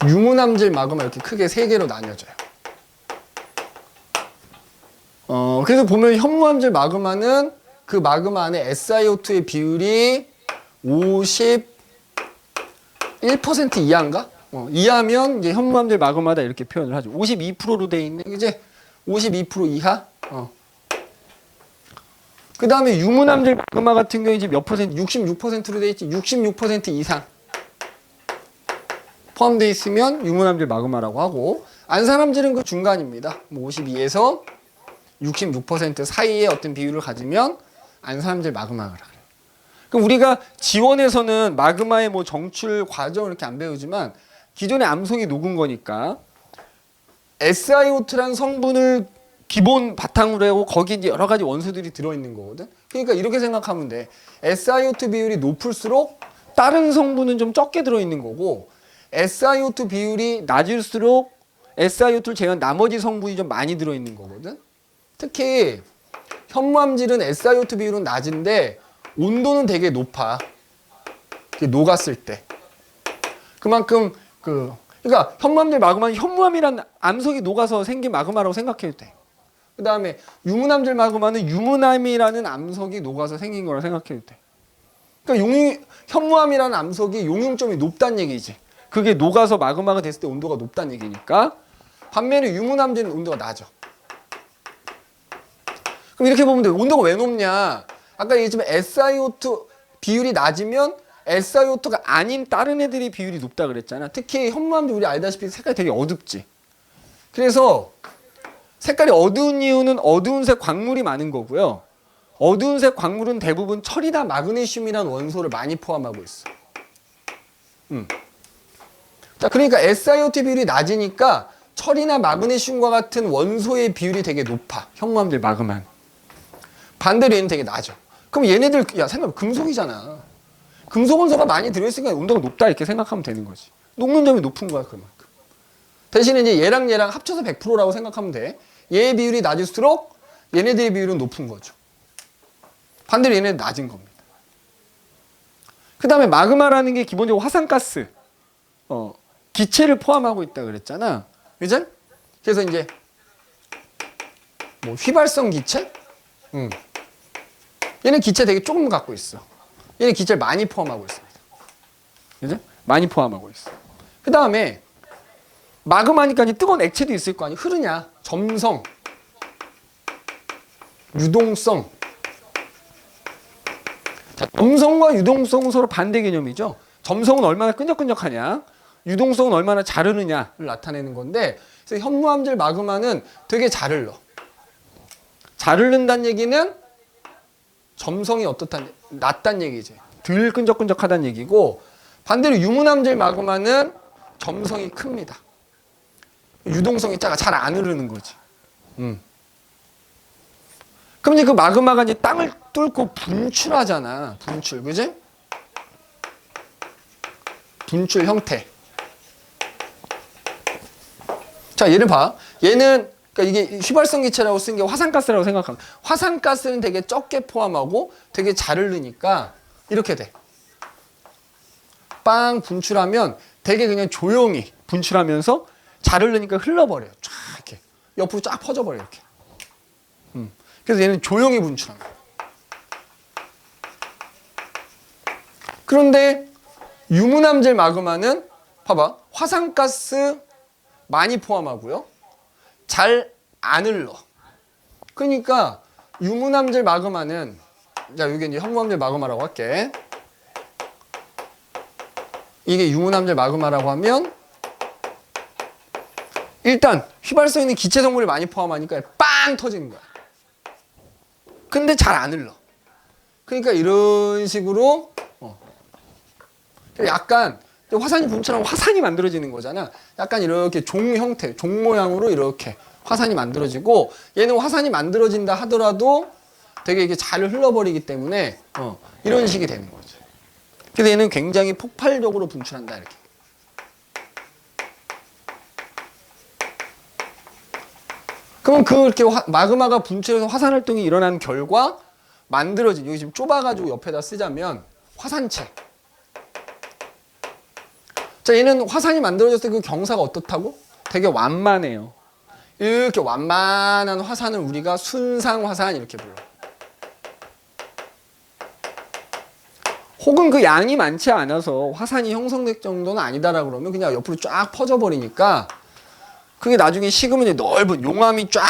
[SPEAKER 1] 유문암질 마그마 이렇게 크게 세 개로 나뉘어져요. 그래서 보면 현무암질 마그마는 그 마그마 안에 SiO2의 비율이 51% 이하인가? 이하면 이제 현무암질 마그마다 이렇게 표현을 하죠. 52%로 돼 있네. 이제 52% 이하? 그 다음에 유문암질 마그마 같은 경우에 이제 몇 퍼센트? 66%로 돼 있지. 66% 이상 포함되어 있으면 유문암질 마그마라고 하고, 안산암질은 그 중간입니다. 뭐 52에서 66% 사이의 어떤 비율을 가지면 안산암질 마그마라 그래요. 그럼 우리가 지원에서는 마그마의 뭐 정출 과정을 이렇게 안 배우지만 기존의 암석이 녹은 거니까 SiO2란 성분을 기본 바탕으로 하고 거기에 이제 여러 가지 원소들이 들어있는 거거든. 그러니까 이렇게 생각하면 돼. SiO2 비율이 높을수록 다른 성분은 좀 적게 들어있는 거고, SiO2 비율이 낮을수록 SiO2를 제외한 나머지 성분이 좀 많이 들어있는 거거든. 특히 현무암질은 SiO2 비율은 낮은데 온도는 되게 높아. 녹았을 때. 그만큼 그러니까 현무암질 마그마는 현무암이란 암석이 녹아서 생긴 마그마라고 생각해도 돼. 그 다음에 유문암질 마그마는 유문암이라는 암석이 녹아서 생긴 거라 생각해도 돼. 그러니까 현무암이라는 암석이 용융점이 높다는 얘기지. 그게 녹아서 마그마가 됐을 때 온도가 높다는 얘기니까. 반면에 유문암질은 온도가 낮아. 그럼 이렇게 보면 돼. 온도가 왜 높냐? 아까 얘기했지만 SiO2 비율이 낮으면 SiO2가 아닌 다른 애들의 비율이 높다 그랬잖아. 특히 현무암질 우리 알다시피 색깔이 되게 어둡지. 그래서 색깔이 어두운 이유는 어두운 색 광물이 많은 거고요. 어두운 색 광물은 대부분 철이나 마그네슘이라는 원소를 많이 포함하고 있어. 자, 그러니까 SiO2 비율이 낮으니까 철이나 마그네슘과 같은 원소의 비율이 되게 높아. 현무암질 마그마는. 반대로 얘는 되게 낮아. 그럼 얘네들 생각해, 금속이잖아. 금속 원소가 많이 들어있으니까 온도가 높다 이렇게 생각하면 되는 거지. 녹는 점이 높은 거야, 그만큼. 대신에 이제 얘랑 합쳐서 100%라고 생각하면 돼. 얘의 비율이 낮을수록 얘네들의 비율은 높은 거죠. 반대로 얘네는 낮은 겁니다. 그 다음에 마그마라는 게 기본적으로 화산가스, 기체를 포함하고 있다 그랬잖아. 그죠? 그래서 이제 뭐 휘발성 기체? 얘는 기체 되게 조금 갖고 있어. 얘는 기체를 많이 포함하고 있습니다. 그죠? 많이 포함하고 있어. 그 다음에 마그마니까 뜨거운 액체도 있을 거 아니야. 흐르냐? 점성, 유동성. 자, 점성과 유동성은 서로 반대 개념이죠. 점성은 얼마나 끈적끈적하냐, 유동성은 얼마나 잘 흐르냐를 나타내는 건데, 그래서 현무암질 마그마는 되게 잘 흘러. 잘 흐른다는 얘기는 점성이 낮다는 얘기지. 덜 끈적끈적하다는 얘기고, 반대로 유문암질 마그마는 점성이 큽니다. 유동성이 작아. 잘 안 흐르는 거지. 그럼 이제 그 마그마가 이제 땅을 뚫고 분출하잖아. 분출, 그지? 분출 형태. 자, 얘를 봐. 얘는, 그러니까 이게 휘발성 기체라고 쓴 게 화산가스라고 생각하면, 화산가스는 되게 적게 포함하고 되게 잘 흐르니까 이렇게 돼. 빵 분출하면 되게 그냥 조용히 분출하면서 잘 흐르니까 흘러버려요. 쫙 이렇게 옆으로 쫙 퍼져버려 이렇게. 그래서 얘는 조용히 분출합니다. 그런데 유문암질 마그마는 봐봐, 화산가스 많이 포함하고요, 잘 안 흘러. 그러니까 유문암질 마그마는, 자 여기 이제 현무암질 마그마라고 할게. 이게 유문암질 마그마라고 하면 일단 휘발성 있는 기체 성분을 많이 포함하니까 빵 터지는 거야. 근데 잘 안 흘러. 그러니까 이런 식으로 약간 화산이 분출하면 화산이 만들어지는 거잖아. 약간 이렇게 종 형태, 종 모양으로 이렇게 화산이 만들어지고, 얘는 화산이 만들어진다 하더라도 되게 이게 잘 흘러버리기 때문에 이런 식이 되는 거죠. 그래서 얘는 굉장히 폭발적으로 분출한다 이렇게. 그럼 그렇게 마그마가 분출해서 화산 활동이 일어난 결과 만들어진, 여기 지금 좁아가지고 옆에다 쓰자면 화산체. 자, 얘는 화산이 만들어졌을 때 그 경사가 어떻다고? 되게 완만해요. 이렇게 완만한 화산을 우리가 순상화산 이렇게 불러. 혹은 그 양이 많지 않아서 화산이 형성될 정도는 아니다라고 그러면 그냥 옆으로 쫙 퍼져버리니까, 그게 나중에 식으면 넓은 용암이 쫙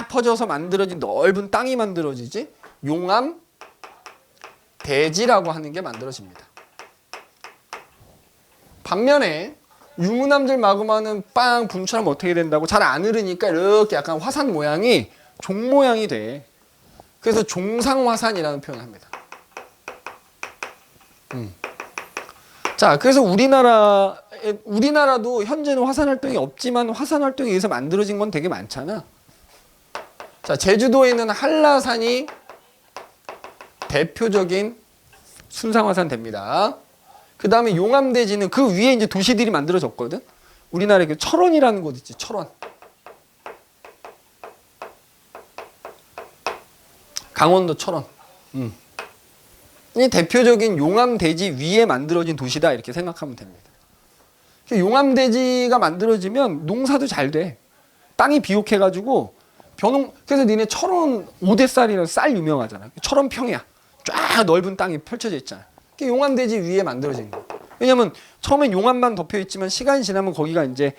[SPEAKER 1] 퍼져서 만들어진 넓은 땅이 만들어지지. 용암 대지라고 하는 게 만들어집니다. 반면에 유문암질 마그마는 빵 분출하면 어떻게 된다고? 잘 안 흐르니까 이렇게 약간 화산 모양이 종 모양이 돼. 그래서 종상화산이라는 표현을 합니다. 자, 그래서 우리나라도 현재는 화산 활동이 없지만 화산 활동에 의해서 만들어진 건 되게 많잖아. 자, 제주도에 있는 한라산이 대표적인 순상화산 됩니다. 그 다음에 용암대지는 그 위에 이제 도시들이 만들어졌거든. 우리나라에 그 철원이라는 곳 있지, 철원. 강원도 철원. 이 대표적인 용암대지 위에 만들어진 도시다 이렇게 생각하면 됩니다. 용암대지가 만들어지면 농사도 잘 돼. 땅이 비옥해가지고 그래서 니네 철원 오대쌀이라는 쌀 유명하잖아. 철원 평야 쫙 넓은 땅이 펼쳐져 있잖아. 용암대지 위에 만들어진 거야. 왜냐면 처음엔 용암만 덮여 있지만 시간이 지나면 거기가 이제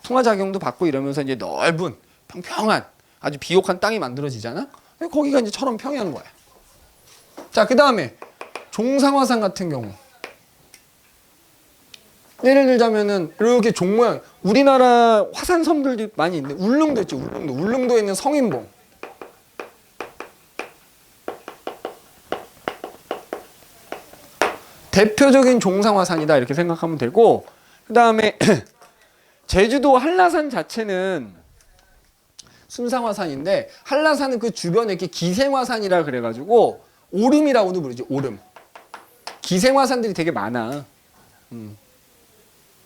[SPEAKER 1] 풍화작용도 받고 이러면서 이제 넓은 평평한 아주 비옥한 땅이 만들어지잖아. 거기가 이제 철원 평야인 거야. 자, 그 다음에 종상화산 같은 경우 예를 들자면은 이렇게 종 모양 우리나라 화산섬들도 많이 있는데 울릉도 있죠. 울릉도에 있는 성인봉 대표적인 종상화산이다 이렇게 생각하면 되고, 그 다음에 제주도 한라산 자체는 순상화산인데 한라산은 그 주변에 이렇게 기생화산이라 그래가지고 오름이라고도 부르지. 오름. 기생화산들이 되게 많아.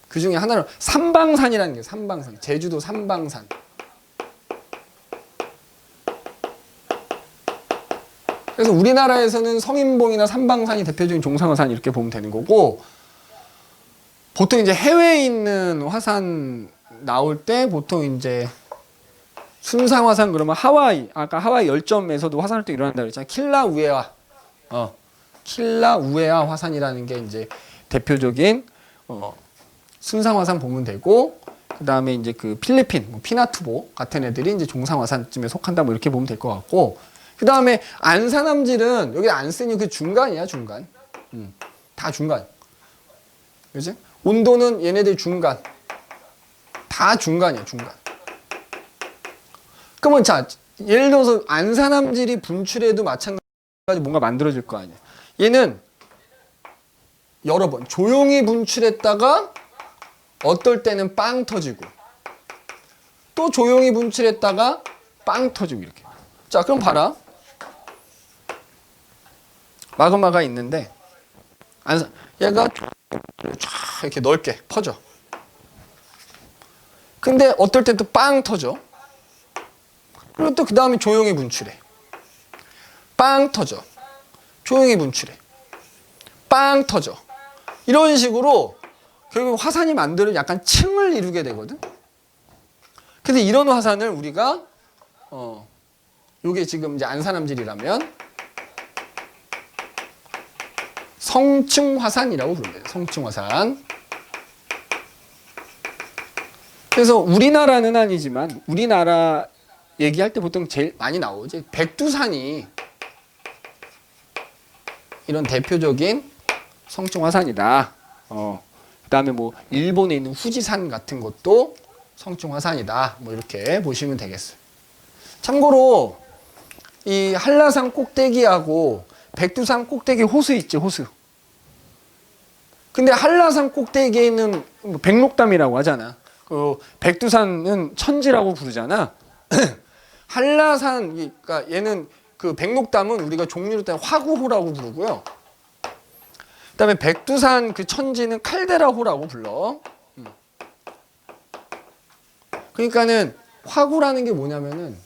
[SPEAKER 1] 그 중에 하나는 삼방산이라는 게 삼방산. 제주도 삼방산. 그래서 우리나라에서는 성인봉이나 삼방산이 대표적인 종상화산 이렇게 보면 되는 거고, 보통 이제 해외에 있는 화산 나올 때 보통 이제 순상화산 그러면 하와이, 아까 하와이 열점에서도 화산 활동이 일어난다 그랬잖아요. 킬라우에아 화산이라는 게 이제 대표적인 순상화산 보면 되고, 그 다음에 이제 그 필리핀, 피나투보 같은 애들이 이제 종상화산쯤에 속한다 뭐 이렇게 보면 될 것 같고, 그 다음에 안산암질은 여기 안 쓰니 그 중간이야, 중간. 다 중간. 그지? 온도는 얘네들 중간. 다 중간이야, 중간. 그러면 자, 예를 들어서 안산암질이 분출해도 마찬가지로 뭔가 만들어질 거 아니야. 얘는 여러 번 조용히 분출했다가 어떨 때는 빵 터지고 또 조용히 분출했다가 빵 터지고 이렇게. 자, 그럼 봐라. 마그마가 있는데 얘가 쫙 이렇게 넓게 퍼져. 근데 어떨 때 또 빵 터져. 그리고 또 그 다음에 조용히 분출해. 빵 터져. 조용히 분출해. 빵 터져. 이런 식으로 결국 화산이 만드는 약간 층을 이루게 되거든. 근데 이런 화산을 우리가 요게 지금 이제 안산암질이라면 성층화산이라고 부릅니다. 성층화산. 그래서 우리나라는 아니지만 우리나라 얘기할 때 보통 제일 많이 나오지. 백두산이 이런 대표적인 성층화산이다. 그 다음에 뭐 일본에 있는 후지산 같은 것도 성층화산이다. 뭐 이렇게 보시면 되겠어요. 참고로 이 한라산 꼭대기하고 백두산 꼭대기 호수 있지, 호수. 근데 한라산 꼭대기에 있는 백록담이라고 하잖아. 그 백두산은 천지라고 부르잖아. 한라산, 그러니까 얘는 그 백록담은 우리가 종류로 따면 화구호라고 부르고요. 그다음에 백두산 그 천지는 칼데라호라고 불러. 그러니까는 화구라는 게 뭐냐면은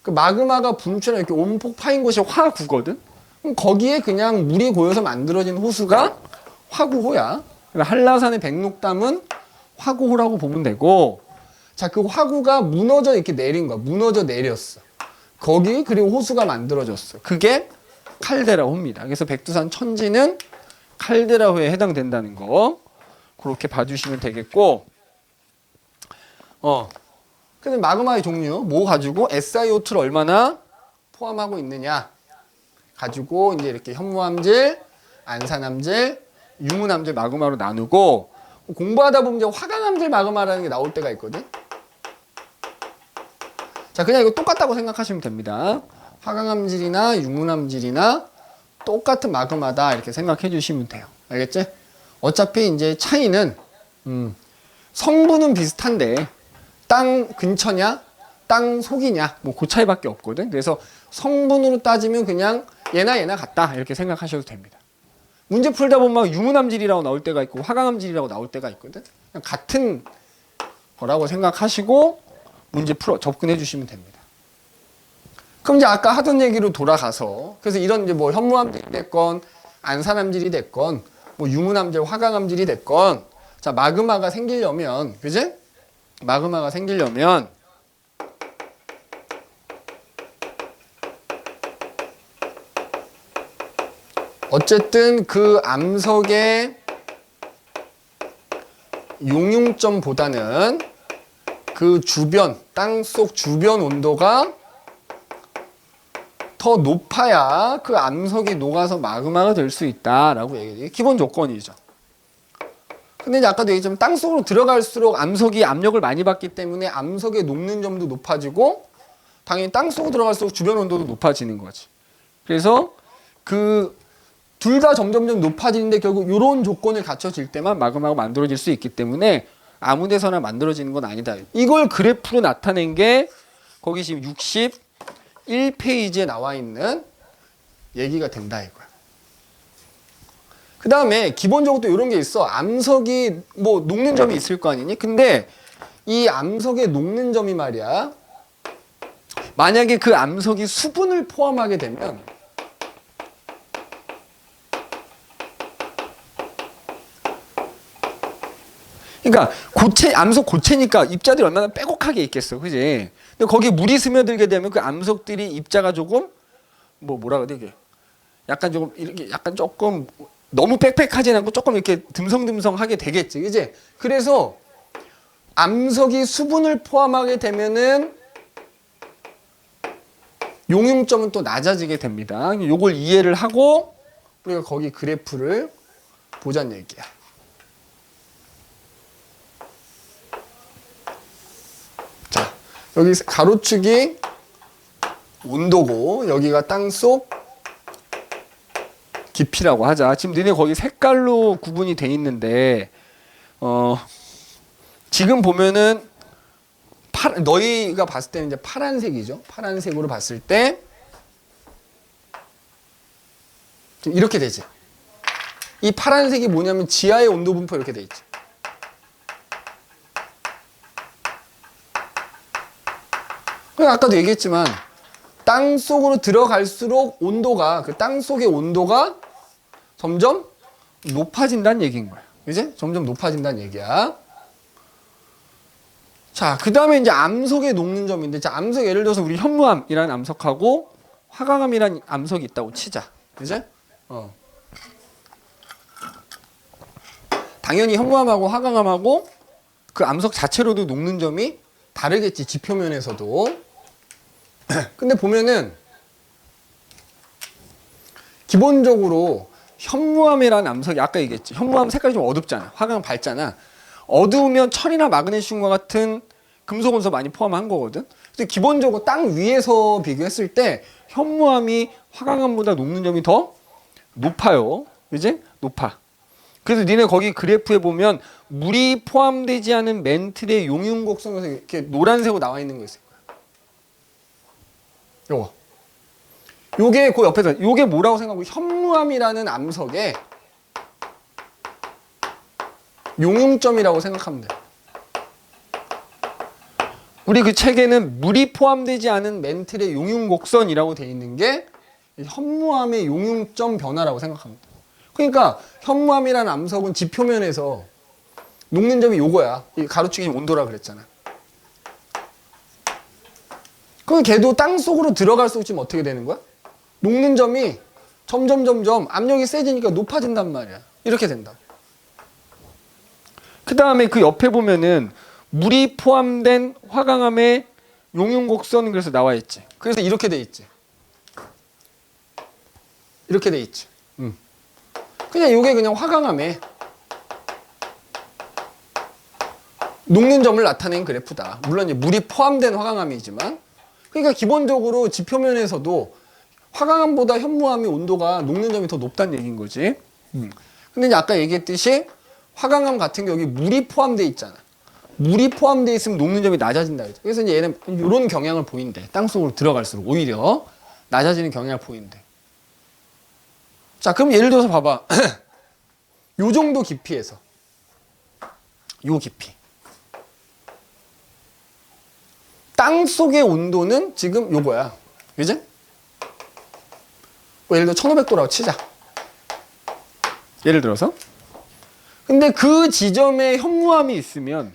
[SPEAKER 1] 그 마그마가 분출한 이렇게 온폭 파인 곳이 화구거든. 그럼 거기에 그냥 물이 고여서 만들어진 호수가 화구호야. 한라산의 백록담은 화구호라고 보면 되고, 자, 그 화구가 무너져 이렇게 내린 거야. 무너져 내렸어. 거기 그리고 호수가 만들어졌어. 그게 칼데라호입니다. 그래서 백두산 천지는 칼데라호에 해당된다는 거 그렇게 봐주시면 되겠고, 근데 마그마의 종류 뭐 가지고 SiO2를 얼마나 포함하고 있느냐 가지고 이제 이렇게 현무암질, 안산암질, 유문암질 마그마로 나누고 공부하다 보면 이제 화강암질 마그마라는 게 나올 때가 있거든. 자, 그냥 이거 똑같다고 생각하시면 됩니다. 화강암질이나 유문암질이나 똑같은 마그마다 이렇게 생각해 주시면 돼요. 알겠지? 어차피 이제 차이는 성분은 비슷한데 땅 근처냐 땅 속이냐 뭐 그 차이밖에 없거든. 그래서 성분으로 따지면 그냥 얘나 같다 이렇게 생각하셔도 됩니다. 문제 풀다 보면 유문암질이라고 나올 때가 있고 화강암질이라고 나올 때가 있거든. 그냥 같은 거라고 생각하시고 문제 풀어 접근해 주시면 됩니다. 그럼 이제 아까 하던 얘기로 돌아가서 그래서 이런 이제 뭐 현무암질이 됐건 안산암질이 됐건 뭐 유문암질, 화강암질이 됐건 자 마그마가 생기려면 그지? 마그마가 생기려면 어쨌든 그 암석의 용융점보다는 그 주변, 땅속 주변 온도가 더 높아야 그 암석이 녹아서 마그마가 될 수 있다라고 얘기해요. 기본 조건이죠. 근데 이제 아까도 얘기했지만 땅속으로 들어갈수록 암석이 압력을 많이 받기 때문에 암석의 녹는 점도 높아지고 당연히 땅속으로 들어갈수록 주변 온도도 높아지는 거지. 그래서 그 둘 다 점점점 높아지는데 결국 이런 조건을 갖춰질 때만 마그마가 만들어질 수 있기 때문에 아무 데서나 만들어지는 건 아니다. 이걸 그래프로 나타낸 게 거기 지금 61페이지에 나와 있는 얘기가 된다 이거야. 그 다음에 기본적으로 또 이런 게 있어. 암석이 뭐 녹는 점이 있을 거 아니니? 근데 이 암석의 녹는 점이 말이야. 만약에 그 암석이 수분을 포함하게 되면 그러니까 암석 고체니까 입자들이 얼마나 빼곡하게 있겠어, 그지? 근데 거기에 물이 스며들게 되면 그 암석들이 입자가 조금 뭐라 그래 이게 약간 조금 이렇게 약간 조금 너무 빽빽하지 않고 조금 이렇게 듬성듬성하게 되겠지, 그지? 그래서 암석이 수분을 포함하게 되면은 용융점은 또 낮아지게 됩니다. 요걸 이해를 하고 우리가 거기 그래프를 보자는 얘기야. 여기 가로축이 온도고 여기가 땅속 깊이라고 하자. 지금 너네 거기 색깔로 구분이 돼 있는데 지금 보면은 너희가 봤을 때는 이제 파란색이죠. 파란색으로 봤을 때 이렇게 되지. 이 파란색이 뭐냐면 지하의 온도 분포 이렇게 돼 있지. 아까도 얘기했지만 땅 속으로 들어갈수록 온도가 그 땅 속의 온도가 점점 높아진다는 얘기인 거야. 이제 점점 높아진다는 얘기야. 자, 그 다음에 이제 암석의 녹는 점인데, 자, 암석 예를 들어서 우리 현무암이라는 암석하고 화강암이라는 암석이 있다고 치자. 이제 당연히 현무암하고 화강암하고 그 암석 자체로도 녹는 점이 다르겠지, 지표면에서도. 근데 보면은 기본적으로 현무암이라는 암석이 아까 얘기했지. 현무암 색깔이 좀 어둡잖아. 화강 밝잖아. 어두우면 철이나 마그네슘과 같은 금속 원소 많이 포함한 거거든. 근데 기본적으로 땅 위에서 비교했을 때 현무암이 화강암보다 녹는 점이 더 높아요. 그지? 높아. 그래서 니네 거기 그래프에 보면 물이 포함되지 않은 멘틀의 용융곡선에서 이렇게 노란색으로 나와 있는 거 있어요. 요게 그 옆에서 요게 뭐라고 생각하고 현무암이라는 암석의 용융점이라고 생각하면 돼. 우리 그 책에는 물이 포함되지 않은 멘틀의 용융곡선이라고 돼 있는 게 현무암의 용융점 변화라고 생각합니다. 그러니까 현무암이라는 암석은 지표면에서 녹는 점이 요거야. 이 가로축이 온도라 그랬잖아. 그럼 걔도 땅 속으로 들어갈수록 지금 어떻게 되는 거야? 녹는 점이 점점 압력이 세지니까 높아진단 말이야. 이렇게 된다. 그 다음에 그 옆에 보면은 물이 포함된 화강암의 용융곡선은 그래서 나와 있지. 그래서 이렇게 돼 있지. 이렇게 돼 있지. 그냥 이게 그냥 화강암에 녹는 점을 나타낸 그래프다. 물론 이제 물이 포함된 화강암이지만, 그러니까 기본적으로 지표면에서도 화강암보다 현무암의 온도가 녹는 점이 더 높다는 얘기인 거지. 근데 이제 아까 얘기했듯이 화강암 같은 경우 여기 물이 포함되어 있잖아. 물이 포함되어 있으면 녹는 점이 낮아진다. 그래서 이제 얘는 이런 경향을 보인대. 땅속으로 들어갈수록 오히려 낮아지는 경향을 보인대. 자, 그럼 예를 들어서 봐봐. 요 정도 깊이에서 요 깊이. 땅 속의 온도는 지금 요거야. 그지? 뭐 예를 들어 1500도라고 치자. 예를 들어서. 근데 그 지점에 현무암이 있으면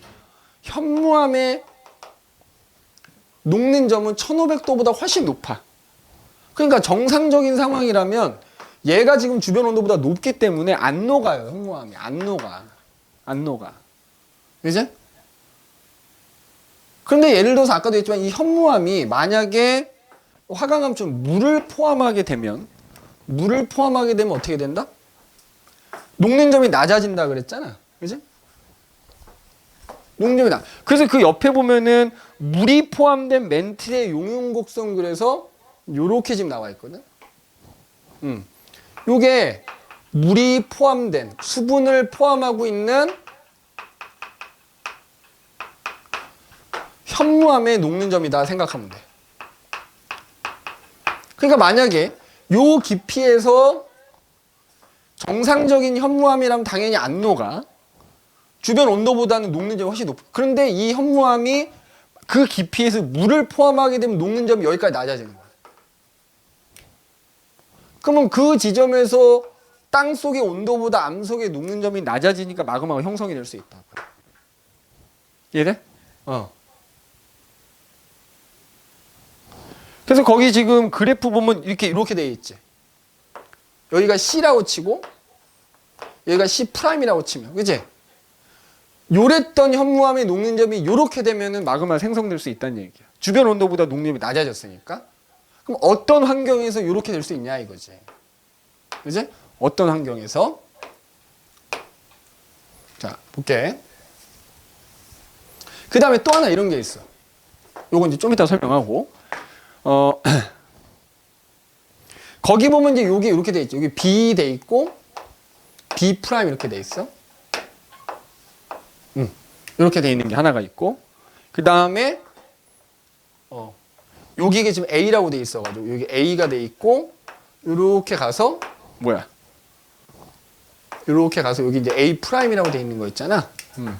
[SPEAKER 1] 현무암의 녹는 점은 1500도보다 훨씬 높아. 그러니까 정상적인 상황이라면 얘가 지금 주변 온도보다 높기 때문에 안 녹아요. 현무암이. 안 녹아. 안 녹아. 그지? 그런데 예를 들어서 아까도 했지만 이 현무암이 만약에 화강암처럼 물을 포함하게 되면 어떻게 된다? 녹는 점이 낮아진다 그랬잖아. 그지? 녹는 점이 낮아. 그래서 그 옆에 보면은 물이 포함된 멘틀의 용융곡선 그래서 요렇게 지금 나와 있거든. 요게 물이 포함된 수분을 포함하고 있는 현무암의 녹는 점이다 생각하면 돼. 그러니까 만약에 요 깊이에서 정상적인 현무암이라면 당연히 안 녹아. 주변 온도보다는 녹는 점이 훨씬 높아. 그런데 이 현무암이 그 깊이에서 물을 포함하게 되면 녹는 점이 여기까지 낮아지는 거야. 그러면 그 지점에서 땅 속의 온도보다 암 속의 녹는 점이 낮아지니까 마그마가 형성이 될 수 있다. 이해돼? 그래서 거기 지금 그래프 보면 이렇게 돼 있지. 여기가 C라고 치고 여기가 C'이라고 치면, 그치? 요랬던 현무암의 녹는 점이 요렇게 되면은 마그마 생성될 수 있다는 얘기야. 주변 온도보다 녹는 점이 낮아졌으니까. 그럼 어떤 환경에서 요렇게 될 수 있냐 이거지. 그치? 어떤 환경에서? 자, 볼게. 그 다음에 또 하나 이런 게 있어. 요건 이제 좀 이따 설명하고. 거기 보면 이제 여기 이렇게 돼 있죠. 여기 B 돼 있고 B 프라임 이렇게 돼 있어. 이렇게 돼 있는 게 하나가 있고, 그 다음에 여기가 지금 A라고 돼 있어가지고 여기 A가 돼 있고, 이렇게 가서 뭐야? 이렇게 가서 여기 이제 A 프라임이라고 돼 있는 거 있잖아. 그러니까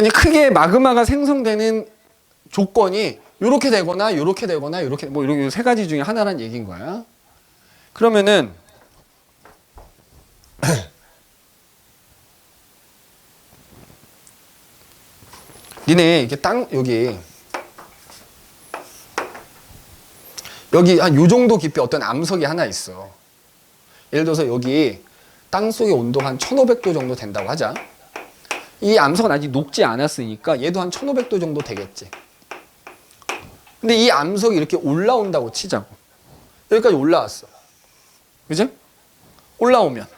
[SPEAKER 1] 이제 크게 마그마가 생성되는 조건이 이렇게 되거나 이렇게 되거나 이렇게 뭐 이런 세 가지 중에 하나란 얘기인 거야. 그러면은 니네 이렇게 땅 여기 한 요 정도 깊이 어떤 암석이 하나 있어. 예를 들어서 여기 땅 속의 온도가 한 1500도 정도 된다고 하자. 이 암석은 아직 녹지 않았으니까 얘도 한 1500도 정도 되겠지. 근데 이 암석이 이렇게 올라온다고 치자고. 여기까지 올라왔어. 그죠? 올라오면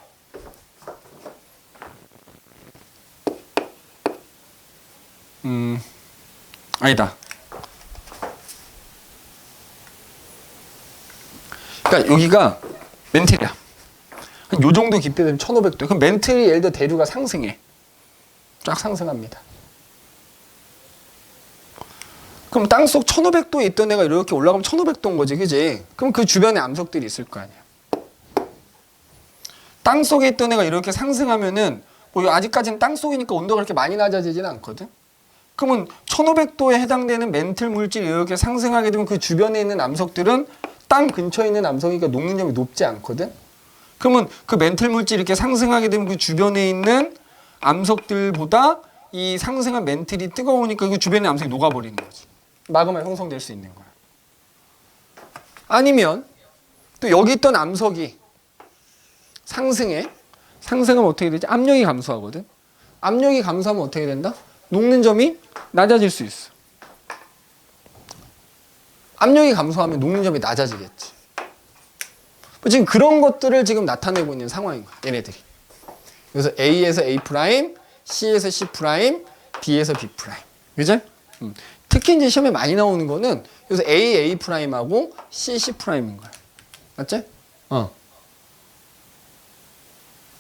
[SPEAKER 1] 아니다. 그러니까 여기가 멘틀이야. 요 정도 깊이 되면 1500도. 그럼 멘틀이 예를 들어 대류가 상승해. 쫙 상승합니다. 그럼 땅속 1500도에 있던 애가 이렇게 올라가면 1500도인 거지, 그지? 그럼 그 주변에 암석들이 있을 거 아니야. 땅속에 있던 애가 이렇게 상승하면은 뭐 아직까지는 땅속이니까 온도가 그렇게 많이 낮아지지는 않거든. 그러면 1500도에 해당되는 멘틀 물질이 이렇게 상승하게 되면 그 주변에 있는 암석들은 땅 근처에 있는 암석이니까 녹는 점이 높지 않거든. 그러면 그 멘틀 물질이 이렇게 상승하게 되면 그 주변에 있는 암석들보다 이 상승한 멘틀이 뜨거우니까 그 주변의 암석이 녹아버리는 거지. 마그마 형성될 수 있는 거야. 아니면 또 여기 있던 암석이 상승해. 상승하면 어떻게 되지? 압력이 감소하거든. 압력이 감소하면 어떻게 된다? 녹는 점이 낮아질 수 있어. 압력이 감소하면 녹는 점이 낮아지겠지. 지금 그런 것들을 지금 나타내고 있는 상황인 거야, 얘네들이. 그래서 A에서 A 프라임, C에서 C 프라임, B에서 B 프라임. 그죠? 특히 이제 시험에 많이 나오는 거는 그래서 A 프라임하고 C 프라임인 거야. 맞지?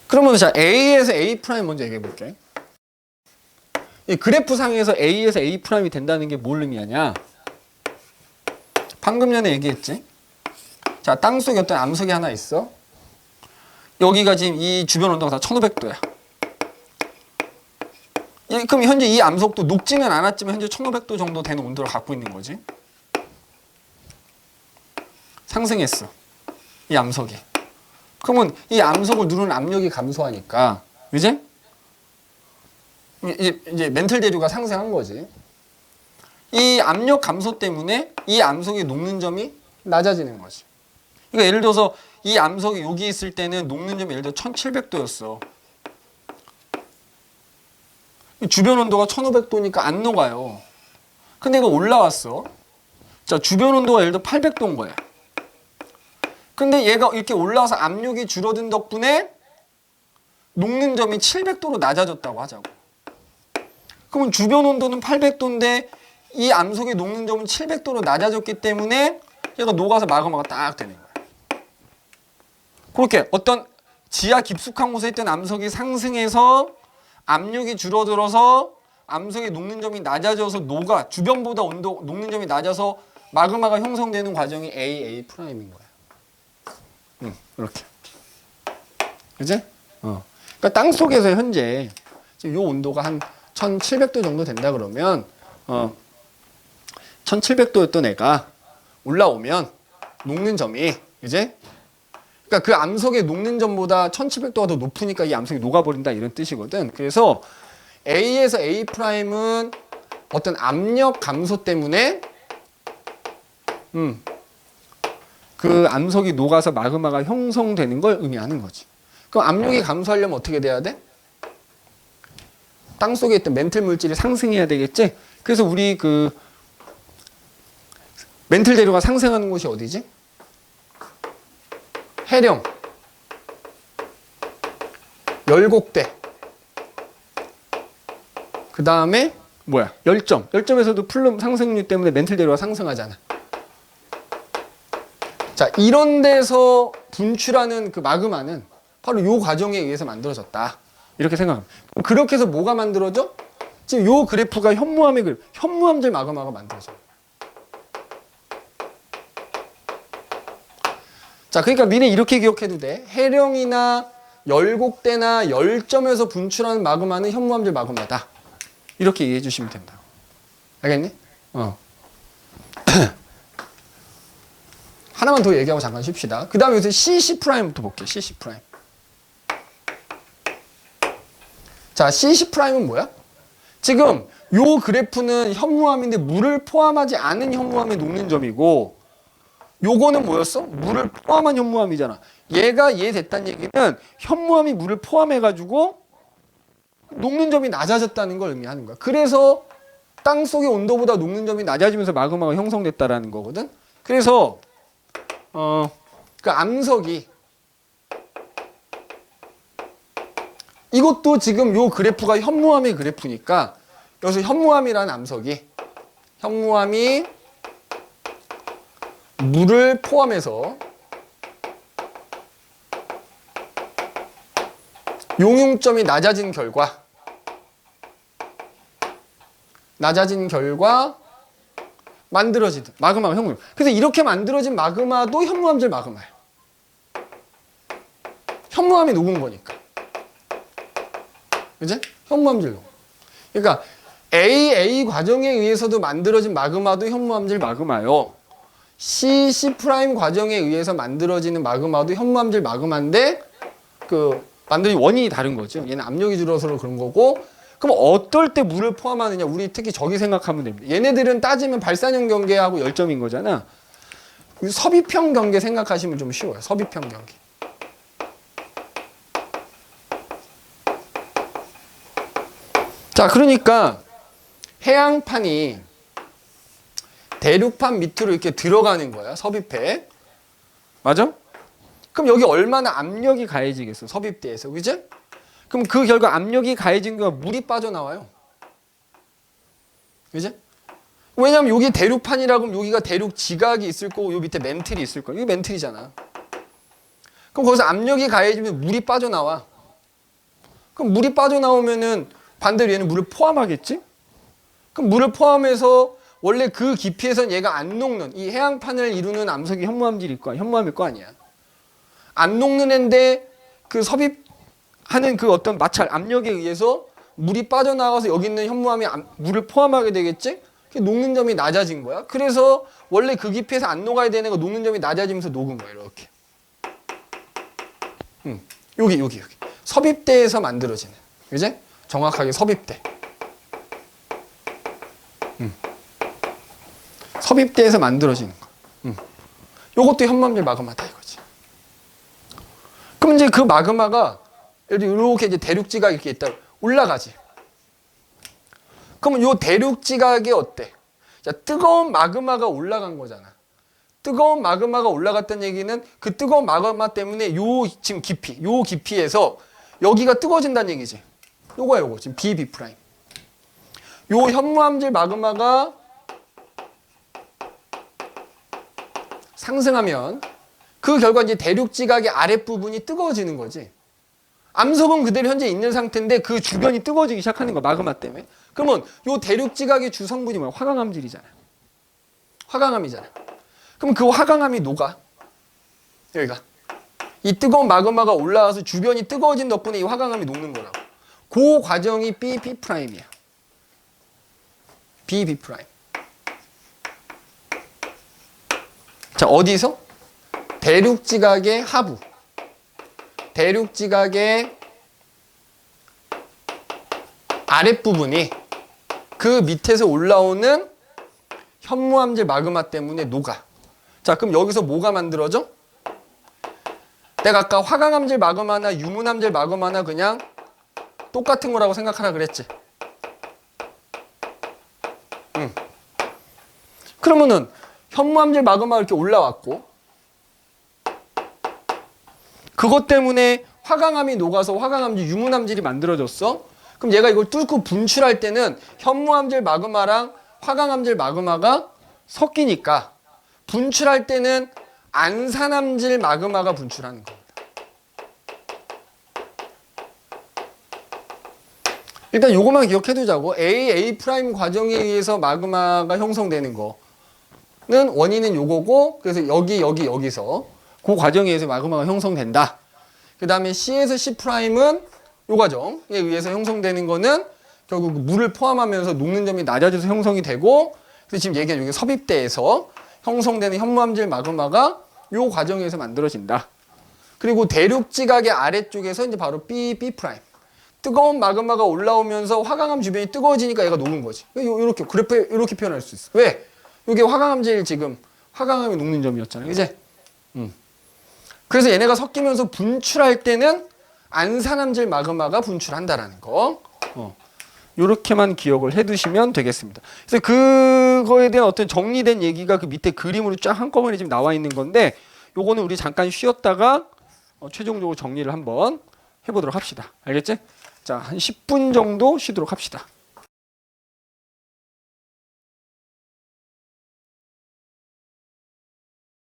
[SPEAKER 1] 그러면 자, A에서 A 프라임 먼저 얘기해 볼게. 이 그래프 상에서 A에서 A 프라임이 된다는 게 뭘 의미하냐? 방금 전에 얘기했지? 자, 땅속에 어떤 암석이 하나 있어. 여기가 지금 이 주변 온도가 다 1500도야. 그럼 현재 이 암석도 녹지는 않았지만 현재 1500도 정도 되는 온도를 갖고 있는 거지. 상승했어. 이 암석이. 그러면 이 암석을 누르는 압력이 감소하니까, 그지? 이제 멘틀 대류가 상승한 거지. 이 압력 감소 때문에 이 암석이 녹는 점이 낮아지는 거지. 그러니까 예를 들어서 이 암석이 여기 있을 때는 녹는 점이 예를 들어 1700도였어. 주변 온도가 1500도니까 안 녹아요. 근데 이거 올라왔어. 자, 주변 온도가 예를 들어 800도인 거야. 근데 얘가 이렇게 올라와서 압력이 줄어든 덕분에 녹는 점이 700도로 낮아졌다고 하자고. 그러면 주변 온도는 800도인데 이 암석의 녹는 점은 700도로 낮아졌기 때문에 얘가 녹아서 마그마가 딱 되는 거야. 그렇게 어떤 지하 깊숙한 곳에 있던 암석이 상승해서 압력이 줄어들어서 암석의 녹는 점이 낮아져서 녹아 주변보다 온도 녹는 점이 낮아서 마그마가 형성되는 과정이 A 프라임인 거야. 이렇게. 그지? 그러니까 땅 속에서 현재 지금 요 온도가 한 1700도 정도 된다 그러면 1700도였던 애가 올라오면 녹는 점이 이제 그러니까 그 암석의 녹는 점보다 1700도가 더 높으니까 이 암석이 녹아버린다 이런 뜻이거든. 그래서 A에서 A 프라임은 어떤 압력 감소 때문에 그 암석이 녹아서 마그마가 형성되는 걸 의미하는 거지. 그럼 압력이 감소하려면 어떻게 돼야 돼? 땅 속에 있던 멘틀 물질이 상승해야 되겠지? 그래서 우리 그 멘틀 대류가 상승하는 곳이 어디지? 해령, 열곡대, 그 다음에 뭐야? 열점. 열점에서도 플룸 상승률 때문에 멘틀 대류가 상승하잖아. 자, 이런 데서 분출하는 그 마그마는 바로 요 과정에 의해서 만들어졌다. 이렇게 생각합니다. 그렇게 해서 뭐가 만들어져? 지금 요 그래프가 현무암의 그래프, 현무암질 마그마가 만들어져. 자, 그러니까 니네 이렇게 기억해도 돼. 해령이나 열곡대나 열점에서 분출하는 마그마는 현무암질 마그마다. 이렇게 이해해 주시면 된다. 알겠니? 하나만 더 얘기하고 잠깐 쉽시다. 그 다음에 여기서 CC'부터 볼게요. CC'. 자, CC''은 뭐야? 지금 요 그래프는 현무암인데 물을 포함하지 않은 현무암의 녹는 점이고 요거는 뭐였어? 물을 포함한 현무암이잖아. 얘가 얘 됐다는 얘기는 현무암이 물을 포함해가지고 녹는 점이 낮아졌다는 걸 의미하는 거야. 그래서 땅속의 온도보다 녹는 점이 낮아지면서 마그마가 형성됐다라는 거거든. 그래서 그 암석이 이것도 지금 요 그래프가 현무암의 그래프니까 여기서 현무암이라는 암석이 현무암이 물을 포함해서 용융점이 낮아진 결과 만들어진 마그마가 현무암. 그래서 이렇게 만들어진 마그마도 현무암질 마그마예요. 현무암이 녹은 거니까. 그지? 현무암질 녹음. 그러니까 A 과정에 의해서도 만들어진 마그마도 현무암질 마그마요. C 과정에 의해서 만들어지는 마그마도 현무암질 마그마인데 그 만들어진 원인이 다른 거죠. 얘는 압력이 줄어서 그런 거고. 그럼 어떨 때 물을 포함하느냐? 우리 특히 저기 생각하면 됩니다. 얘네들은 따지면 발산형 경계하고 열점인 거잖아. 섭입형 경계 생각하시면 좀 쉬워요. 섭입형 경계. 자, 그러니까 해양판이 대륙판 밑으로 이렇게 들어가는 거야. 섭입해. 맞아? 그럼 여기 얼마나 압력이 가해지겠어? 섭입대에서. 그지? 그럼 그 결과 압력이 가해진 거야 물이 빠져나와요. 그지? 왜냐면 여기 대륙판이라고 하면 여기가 대륙 지각이 있을 거고 요 밑에 멘틀이 있을 거야. 이게 멘틀이잖아. 그럼 거기서 압력이 가해지면 물이 빠져나와. 그럼 물이 빠져나오면은 반대로 얘는 물을 포함하겠지? 그럼 물을 포함해서 원래 그 깊이에선 얘가 안 녹는 이 해양판을 이루는 암석이 현무암질일 거야. 현무암일 거 아니야. 안 녹는 애인데 그 섭입하는 그 어떤 마찰 압력에 의해서 물이 빠져나가서 여기 있는 현무암이 물을 포함하게 되겠지? 녹는 점이 낮아진 거야. 그래서 원래 그 깊이에서 안 녹아야 되는 거 녹는 점이 낮아지면서 녹은 거야. 이렇게. 여기. 섭입대에서 만들어지는. 그지? 정확하게 섭입대. 섭입대에서 만들어지는 거. 요것도 현무암질 마그마다 이거지. 그럼 이제 그 마그마가 이렇게 이제 대륙지각이 이렇게 있다 올라가지. 그러면 요 대륙지각이 어때? 자, 뜨거운 마그마가 올라간 거잖아. 뜨거운 마그마가 올라갔다는 얘기는 그 뜨거운 마그마 때문에 요 지금 깊이, 요 깊이에서 여기가 뜨거워진다는 얘기지. 요거야, 요거. 지금 B 프라임. 요 현무암질 마그마가 상승하면 그 결과 이제 대륙지각의 아랫부분이 뜨거워지는 거지. 암석은 그대로 현재 있는 상태인데 그 주변이 뜨거워지기 시작하는 거야. 마그마 때문에. 그러면 요 대륙지각의 주성분이 뭐야? 화강암질이잖아. 화강암이잖아. 그럼 그 화강암이 녹아. 여기가. 이 뜨거운 마그마가 올라와서 주변이 뜨거워진 덕분에 이 화강암이 녹는 거라고. 그 과정이 B'이야. B'. 자, 어디서? 대륙지각의 하부. 대륙지각의 아랫부분이 그 밑에서 올라오는 현무암질 마그마 때문에 녹아. 자, 그럼 여기서 뭐가 만들어져? 내가 아까 화강암질 마그마나 유문암질 마그마나 그냥 똑같은 거라고 생각하라 그랬지. 그러면은 현무암질 마그마가 이렇게 올라왔고 그것 때문에 화강암이 녹아서 화강암질 유문암질이 만들어졌어. 그럼 얘가 이걸 뚫고 분출할 때는 현무암질 마그마랑 화강암질 마그마가 섞이니까 분출할 때는 안산암질 마그마가 분출하는 겁니다. 일단 요것만 기억해두자고. A' 과정에 의해서 마그마가 형성되는 거는 원인은 요거고 그래서 여기서 그 과정에 의해서 마그마가 형성된다. 그 다음에 C에서 C'은 요 과정에 의해서 형성되는 거는 결국 물을 포함하면서 녹는 점이 낮아져서 형성이 되고 그래서 지금 얘기한 여기 섭입대에서 형성되는 현무암질 마그마가 요 과정에 의해서 만들어진다. 그리고 대륙지각의 아래쪽에서 이제 바로 B'. 뜨거운 마그마가 올라오면서 화강암 주변이 뜨거워지니까 얘가 녹은 거지. 이렇게 그래프에 이렇게 표현할 수 있어. 왜? 이게 화강암질 지금 화강암이 녹는 점이었잖아요. 그지? 그래서 얘네가 섞이면서 분출할 때는 안산암질 마그마가 분출한다라는 거. 이렇게만 기억을 해두시면 되겠습니다. 그래서 그거에 대한 어떤 정리된 얘기가 그 밑에 그림으로 쫙 한꺼번에 지금 나와 있는 건데 요거는 우리 잠깐 쉬었다가 최종적으로 정리를 한번 해보도록 합시다. 알겠지? 자, 한 10분 정도 쉬도록 합시다.